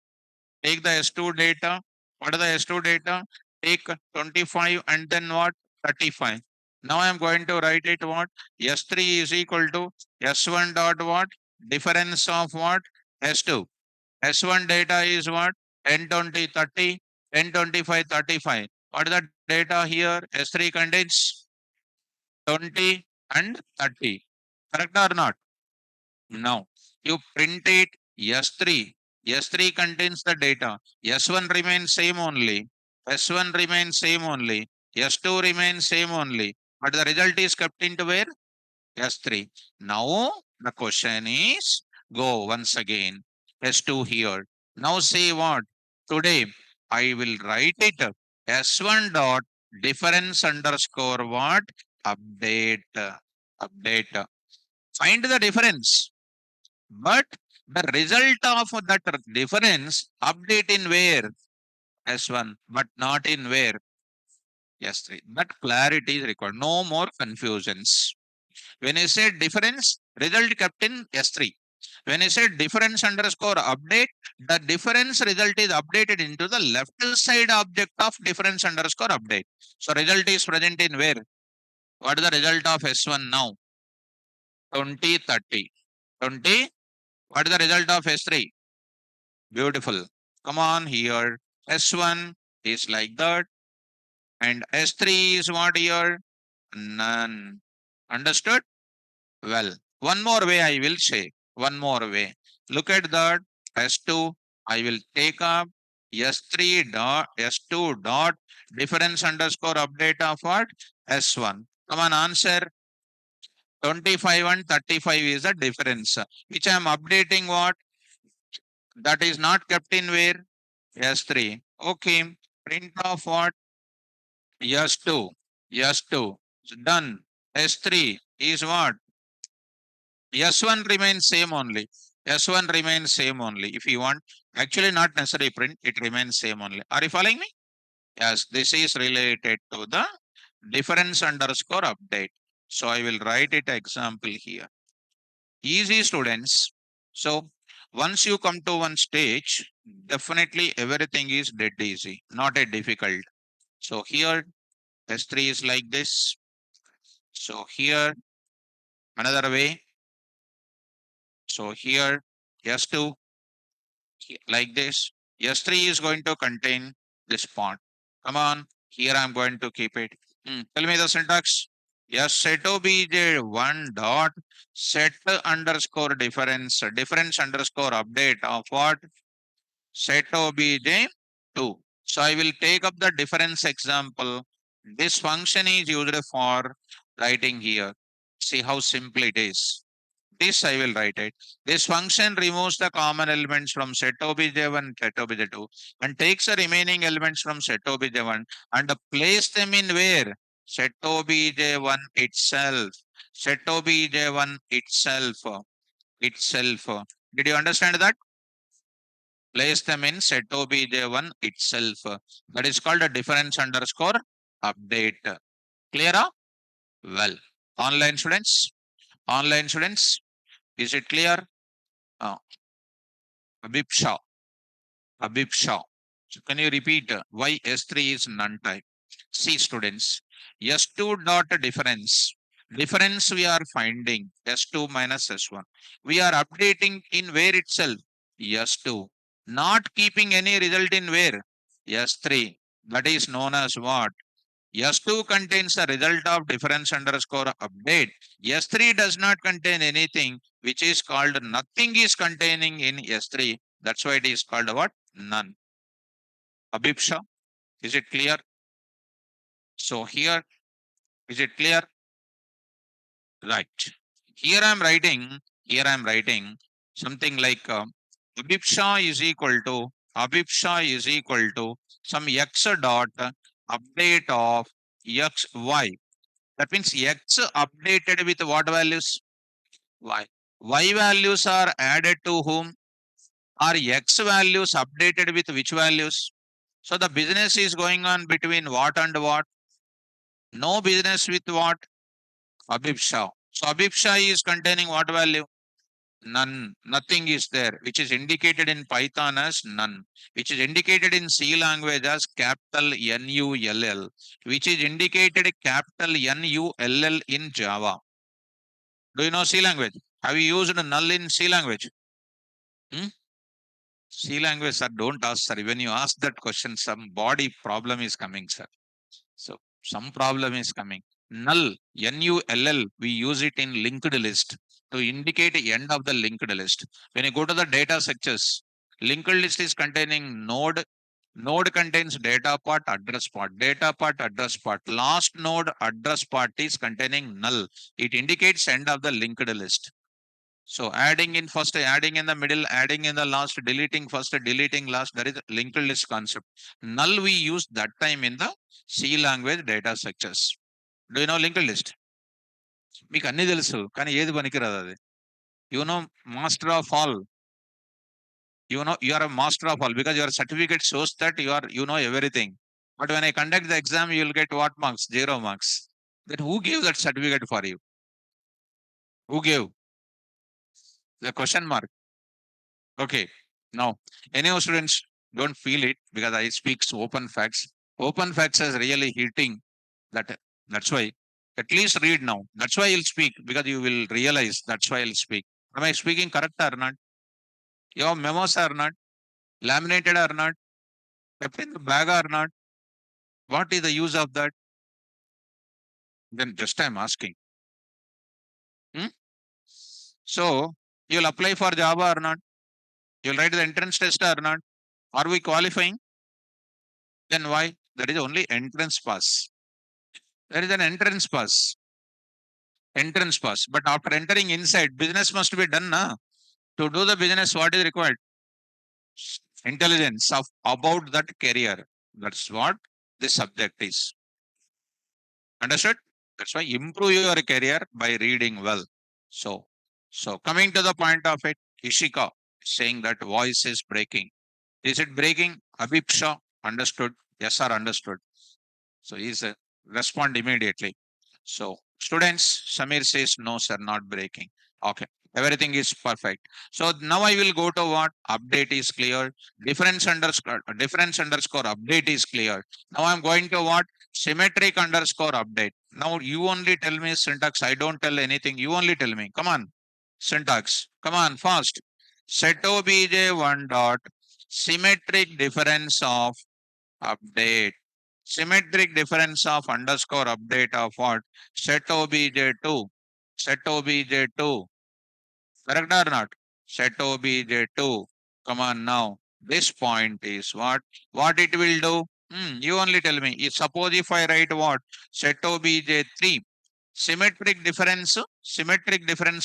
take the S2 data. What are the S2 data? Take 25 and then what? 35. Now I am going to write it what? S3 is equal to S1 dot what? Difference of what? S2. S1 data is what? 10, 20, 30, 10, 25, 35. What is the data here? S3 contains 20 and 30. Correct or not? Now, you print it S3. S3 contains the data. S1 remains same only. S1 remains same only. S2 remains same only. But the result is kept into where? S3. Now, the question is, go once again. S2 here. Now say what? Today, I will write it. S1 dot difference underscore what? Update. Update. Find the difference. But the result of that difference update in where? S1, but not in where? S3. That clarity is required. No more confusions. When I say difference, result kept in S3. When I say difference underscore update, the difference result is updated into the left side object of difference underscore update. So result is present in where? What is the result of S1 now? 20, 30. 20. What is the result of S3? Beautiful. Come on here. S1 is like that. And S3 is what here? None. Understood? Well, one more way I will say. One more way. Look at that. S2. I will take up S3 dot S2 dot difference underscore update of what? S1. Come on, answer. 25 and 35 is the difference. Which I am updating what? That is not kept in where? S3. Okay. Print of what? S2. S2. Done. S3 is what? S1 remains same only. S1 remains same only. If you want, actually not necessary print, it remains same only. Are you following me? Yes, this is related to the difference underscore update. So I will write it example here. Easy students. So once you come to one stage, definitely everything is dead easy, not a difficult. So here S3 is like this. So here another way. So here S2 like this. S3 is going to contain this part. Come on, here I'm going to keep it. Tell me the syntax. Yes, set obj one dot set underscore difference underscore update of what? Set obj two. So I will take up the difference example. This function is used for writing here. See how simple it is. This I will write it. This function removes the common elements from set obj1, set obj2 and takes the remaining elements from set obj1 and place them in where? Set obj1 itself. Set obj1 itself. Itself. Did you understand that? Place them in set obj1 itself. That is called a difference underscore update. Clear? Well, online students, online students, is it clear? Uh, Habib Shah. Habib Shah. So can you repeat why S3 is non-type? See students, S2 dot difference. Difference we are finding S2 minus S1. We are updating in where itself? S2. Not keeping any result in where? S3. That is known as what? S2 contains the result of difference underscore update. S3 does not contain anything, which is called nothing is containing in S3. That's why it is called what? None. Habib Shah, is it clear? So here, is it clear? Right. Here I'm writing something like Habib Shah is equal to, Habib Shah is equal to some x dot update of x y. That means x updated with what values? Y. Y values are added to whom? Are x values updated with which values? So the business is going on between what and what? No business with what? Habib Shah. So Habib Shah is containing what value? None. Nothing is there, which is indicated in Python as none, which is indicated in C language as capital NULL, which is indicated capital NULL in Java. Do you know C language? Have you used null in C language? Hmm? C language, sir, don't ask, sir. When you ask that question, some body problem is coming, sir. So some problem is coming. Null, NULL, we use it in linked list to indicate the end of the linked list. When you go to the data structures, linked list is containing node. Node contains data part, address part, data part, address part. Last node address part is containing null. It indicates end of the linked list. So adding in first, adding in the middle, adding in the last, deleting first, deleting last, that is linked list concept. Null we use that time in the C language data structures. Do you know linked list? మీకు అన్ని తెలుసు కానీ ఏది పనికిరాదు అది. You know master of all. You know you are a master of all because your certificate shows that you know everything. But when I conduct the exam, you will get what marks? 0 marks. Then who gave that certificate for you? Who gave? The question mark. Okay. Now, any of students don't feel it because I speak open facts. Open facts is really hitting that. That's why. At least read now. That's why I'll speak because you will realize that's why I'll speak. Am I speaking correct or not? Your memos are not laminated or not, kept in the bag or not. What is the use of that? Then just I'm asking. Hmm? So you'll apply for Java or not? You'll write the entrance test or not? Are we qualifying? Then why? That is only entrance pass. There is an entrance pass. Entrance pass. But after entering inside, business must be done. Na? To do the business, what is required? intelligence of about that career. That's what the subject is. Understood? That's why improve your career by reading well. So, so coming to the point of it, Ishika is saying that voice is breaking. Is it breaking? Abhipsha understood. Yes, sir, understood. So he's respond immediately. So students, Samir says no, sir, not breaking. Okay, everything is perfect. So now I will go to what update is clear. Difference underscore update is clear. Now I'm going to what symmetric underscore update. Now you only tell me syntax. I don't tell anything. You only tell me. Come on, syntax. Come on, fast. Set obj1 dot symmetric difference of update. Symmetric difference of underscore update of what? Set obj2. Set obj2. Correct or not? Set obj2. Come on now. This point is what? What it will do? You only tell me. Suppose if I write what? Set obj3. Symmetric difference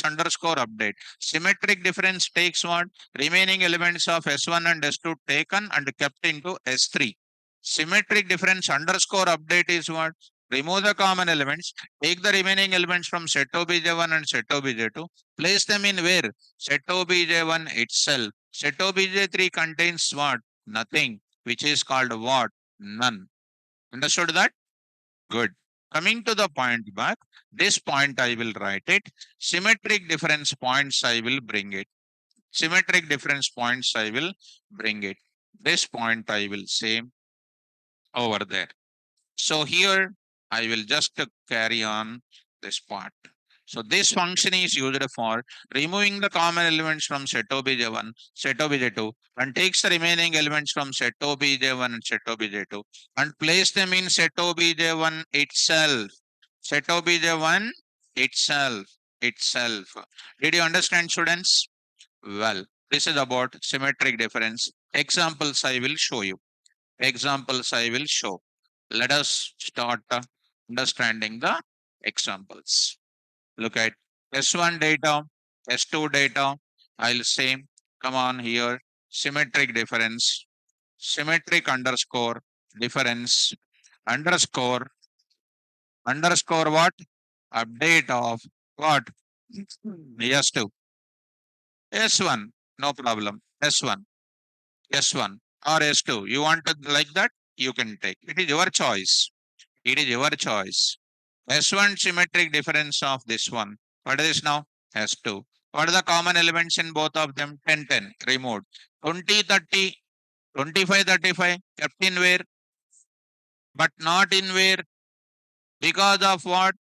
underscore update. Symmetric difference takes what? Remaining elements of S1 and S2 taken and kept into S3. Symmetric difference underscore update is what? Remove the common elements, take the remaining elements from set obj1 and set obj2, place them in where? Set obj1 itself. Set obj3 contains what? Nothing, which is called what? None. Understood that? Good. Coming to the point back, this point I will write it. Symmetric difference points I will bring it. Symmetric difference points I will bring it. This point I will say over there. So here I will just carry on this part. So this function is used for removing the common elements from set obj1, set obj2 and takes the remaining elements from set obj1 and set obj2 and place them in set obj1 itself. Set obj1 itself. Did you understand, students? Well, this is about symmetric difference. Examples I will show you. Examples I will show. Let us start understanding the examples. Look at S1 data, S2 data. I'll say, come on here, symmetric difference, symmetric underscore difference, underscore what? Update of what? S2. S1, no problem. S1, S1 or S2. You want to like that? You can take. It is your choice. It is your choice. S1 symmetric difference of this one. What is this now? S2. What are the common elements in both of them? 10, 10, removed. 20, 30, 25, 35, kept in where? But not in where? Because of what?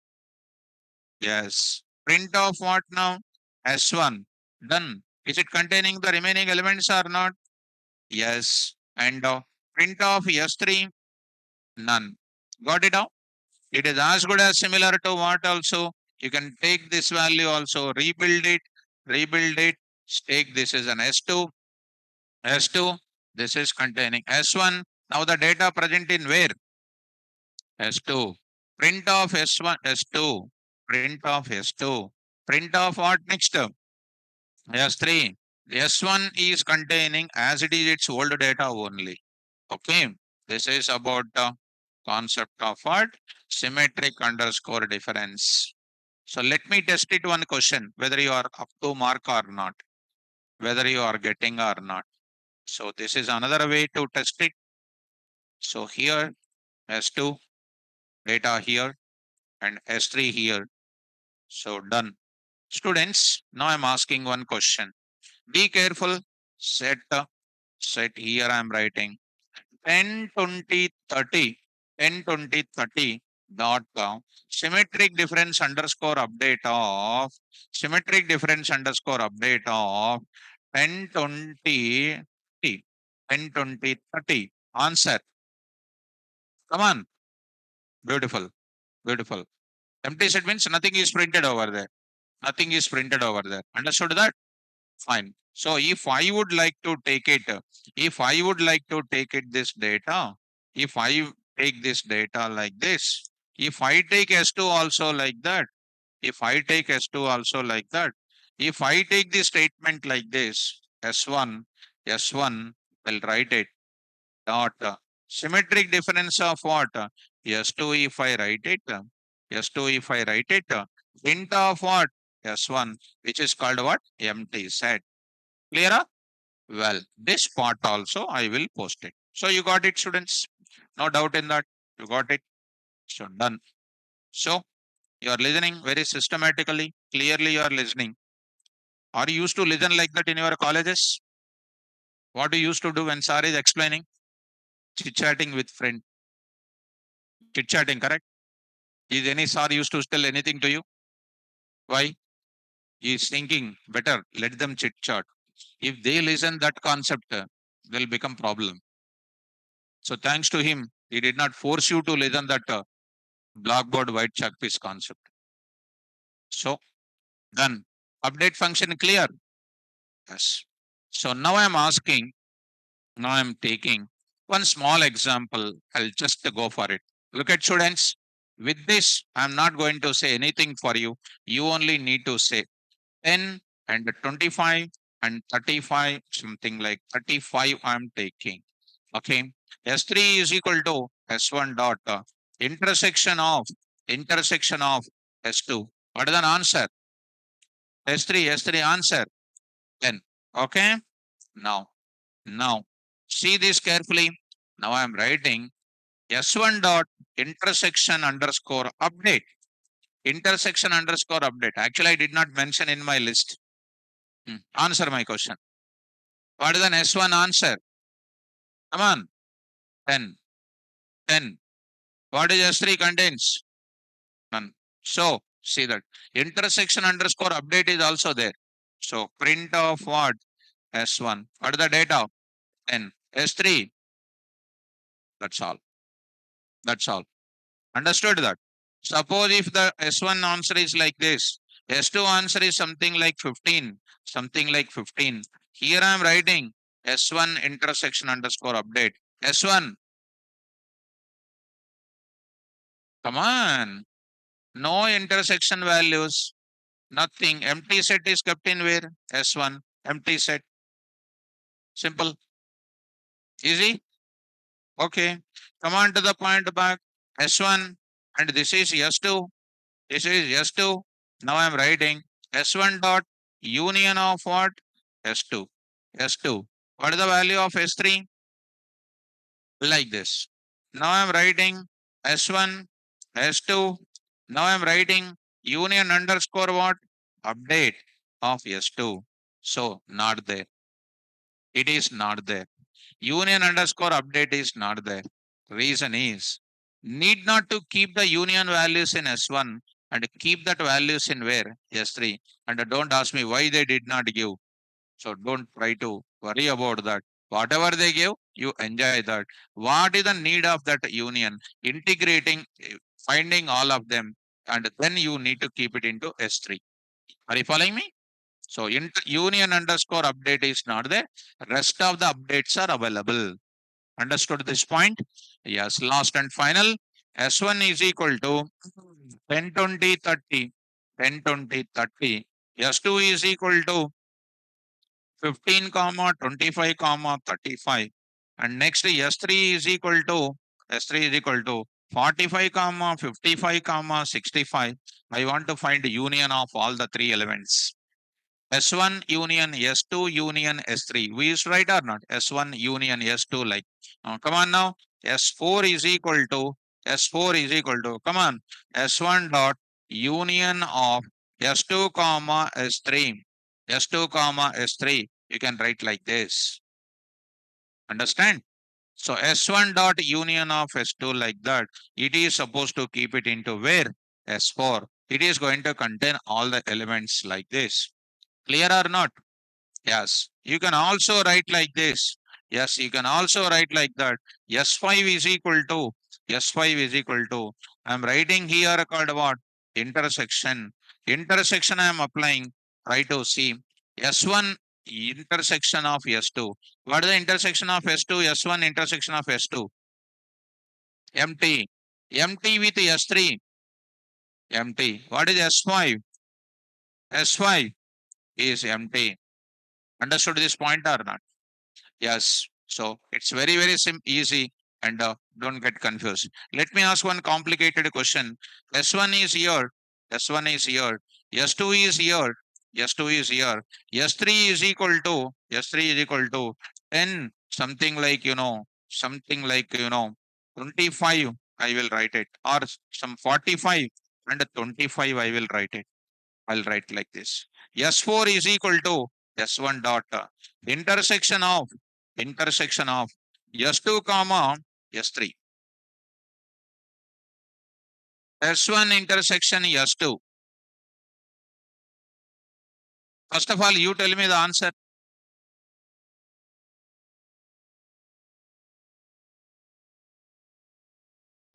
Yes. Print of what now? S1. Done. Is it containing the remaining elements or not? Yes. And print of S3? None. Got it now? It is as good as similar to what also? You can take this value also, rebuild it, take this as an S2, S2, this is containing S1. Now the data present in where? S2. Print of S1, S2, print of S2, print of what next? S3. S1 is containing as it is its old data only. Okay. This is about the concept of what? Symmetric underscore difference. So let me test it one question, whether you are up to mark or not, whether you are getting or not. So this is another way to test it. So here S2 data here and S3 here. So done. Students, now I'm asking one question. Be careful. Set, set here I'm writing 10, 20, 30, 10, 20, 30 dot symmetric difference underscore update of symmetric difference underscore update of 10, 20, 30, 10, 20, 30. Answer. Come on. Beautiful. Beautiful. Empty set means nothing is printed over there. Nothing is printed over there. Understood that? Fine. So if I would like to take it, if I would like to take it this data, if I take this data like this, if I take S2 also like that, if I take S2 also like that, if I take this statement like this, S1, S1 will write it dot symmetric difference of what? S2 if I write it, S2 if I write it, int of what? S1, which is called what? Empty set. Clear? Well, this part also I will post it. So you got it, students? No doubt in that. You got it? So done. So you are listening very systematically. Clearly you are listening. Are you used to listen like that in your colleges? What do you used to do when sir is explaining? Chit-chatting with friend. Chit-chatting, correct? Is any sir used to tell anything to you? Why? He is thinking better. Let them chit-chat. If they listen that concept, will become problem. So thanks to him, he did not force you to listen that blackboard white chalk piece concept. So done. Update function clear? Yes. So now I am asking, now I am taking one small example. I'll just go for it. Look at students. With this, I'm not going to say anything for you. You only need to say 10 and 25 and 35, something like 35 I'm taking. Okay. S3 is equal to S1 dot intersection of S2. What is an answer? S3 answer 10. Okay. Now, see this carefully. Now I'm writing S1 dot intersection underscore update. Intersection underscore update. Actually, I did not mention in my list. Answer my question. What is an S1 answer? Come on. 10. 10. What is S3 contains? None. So, see that. Intersection underscore update is also there. So, print of what? S1. What is the data? 10. S3. That's all. That's all. Understood that? Suppose if the S1 answer is like this, S2 answer is something like 15, something like 15. Here I am writing S1 intersection underscore update. S1, come on. No intersection values, nothing. Empty set is kept in where? S1, empty set. Simple. Easy. Okay. Come on to the point back. S1 and this is S2. This is S2. Now I'm writing S1 dot union of what? S2. S2. What is the value of S3? Like this. Now I'm writing S1, S2. Now I'm writing union underscore what? Update of S2. So not there. It is not there. Union underscore update is not there. Reason is need not to keep the union values in S1 and keep that values in where? S3. And don't ask me why they did not give. So don't try to worry about that. Whatever they give, you enjoy that. What is the need of that union? Integrating, finding all of them, and then you need to keep it into S3. Are you following me? So union underscore update is not there. Rest of the updates are available. Understood this point? Yes, last and final. S1 is equal to 10, 20, 30. 10, 20, 30. S2 is equal to 15, comma 25, comma 35. And next S3 is equal to S3 is equal to 45, comma 55, comma 65. I want to find the union of all the three elements. S1 union S2 union S3. We is right or not? S1 union S2 like. Come on now. S4 is equal to S4 is equal to, come on, S1 dot union of S2 comma S3. S2 comma S3. You can write like this. Understand? So S1 dot union of S2 like that. It is supposed to keep it into where? S4. It is going to contain all the elements like this. Clear or not? Yes. You can also write like this. Yes, you can also write like that. S5 is equal to S5 is equal to. I'm writing here called what? Intersection. Intersection I am applying. Try to see. S1 intersection of S2. What is the intersection of S2? S1 intersection of S2. Empty. Empty with S3. Empty. What is S5? S5 is empty. Understood this point or not? Yes. So it's very, very easy and don't get confused. Let me ask one complicated question. S1 is here. S1 is here. S2 is here. S2 is here. S3 is equal to, S3 is equal to 10, something like, something like, 25, I will write it, or some 45 and 25, I will write it. I'll write like this. S4 is equal to S1 dot intersection of S2 comma S3. S1 intersection S2. First of all, you tell me the answer.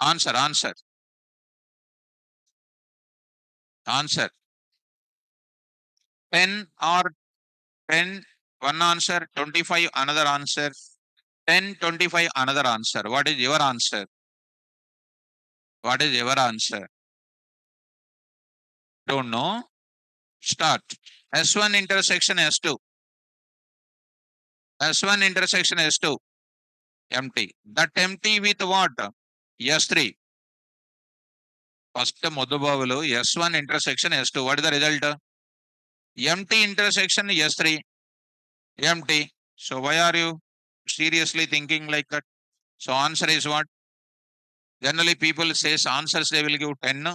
Answer, answer, answer. 10 or 10, one answer, 25 another answer, 10, 25 another answer. What is your answer? What is your answer? Don't know. Start. S1 intersection S2. S1 intersection S2. Empty. That empty with what? S3. First Modubavulu S1 intersection S2. What is the result? Empty intersection S3. Empty. So why are you seriously thinking like that? So answer is what? Generally people says answers they will give 10.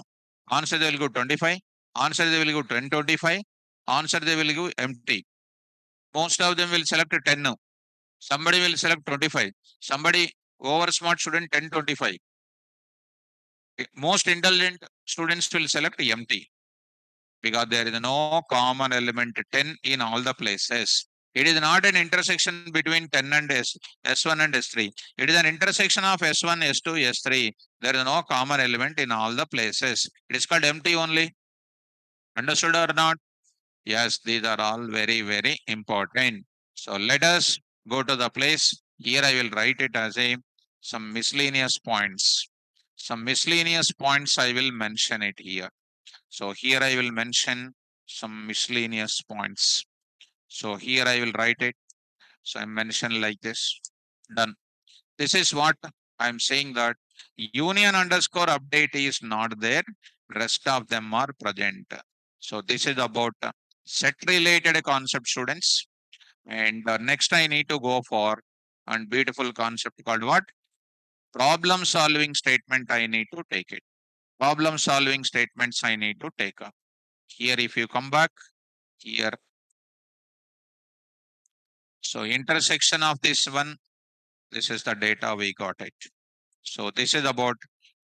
Answer they will give 25. Answer they will give 10, 25. Answer they will give empty. Most of them will select 10. Somebody will select 25. Somebody over smart student 10, 25. Most intelligent students will select empty because there is no common element 10 in all the places. It is not an intersection between 10 and S1 and S3. It is an intersection of S1, S2, S3. There is no common element in all the places. It is called empty only. Understood or not? Yes, these are all very, very important. So let us go to the place. Here I will write it as a some miscellaneous points. Some miscellaneous points I will mention it here. So here I will mention some miscellaneous points. So here I will write it. So I mention like this. Done. This is what I'm saying that union underscore update is not there. Rest of them are present. So this is about set related concept, students. And next I need to go for a beautiful concept called what? Problem solving statement. I need to take it. Problem solving statements I need to take up. Here if you come back here. So intersection of this one, this is the data we got it. So this is about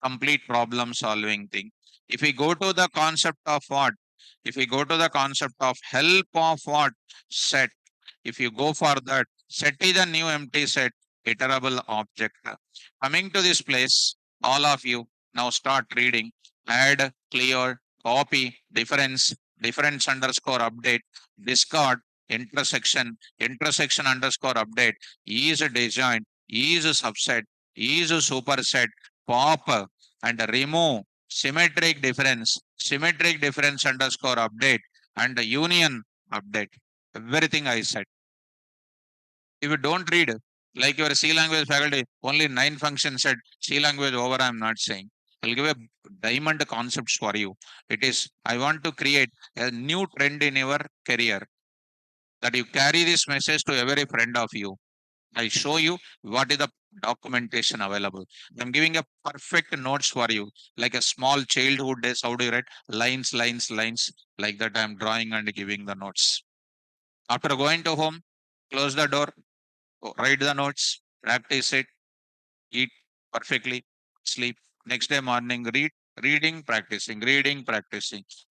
complete problem solving thing. If we go to the concept of what? If we go to the concept of help of what? Set. If you go for that, set is a new empty set, iterable object. Coming to this place, all of you now start reading. Add, clear, copy, difference underscore update, discard, intersection underscore update, is design, is subset, is superset, pop, and remove, symmetric difference underscore update, and union update. Everything I said. If you don't read, like your C language faculty, only 9 functions said C language over, I'm not saying. I'll give a diamond concepts for you. It is, I want to create a new trend in your career that you carry this message to every friend of you. I show you what is the documentation available. I'm giving a perfect notes for you, like a small childhood days. How do you write lines, lines, lines? Like that, I'm drawing and giving the notes. After going to home, close the door, write the notes, practice it, eat perfectly, sleep. Next day morning, reading, practicing.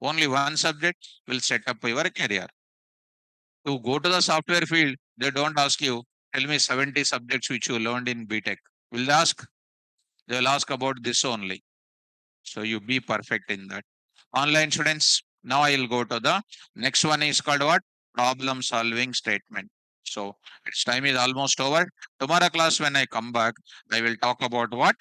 Only one subject will set up your career. To go to the software field, they don't ask you, tell me 70 subjects which you learned in BTech. Will they ask? They will ask about this only. So you be perfect in that. Online students, now I will go to the next one is called what? Problem solving statement. So its time is almost over. Tomorrow class when I come back, I will talk about what?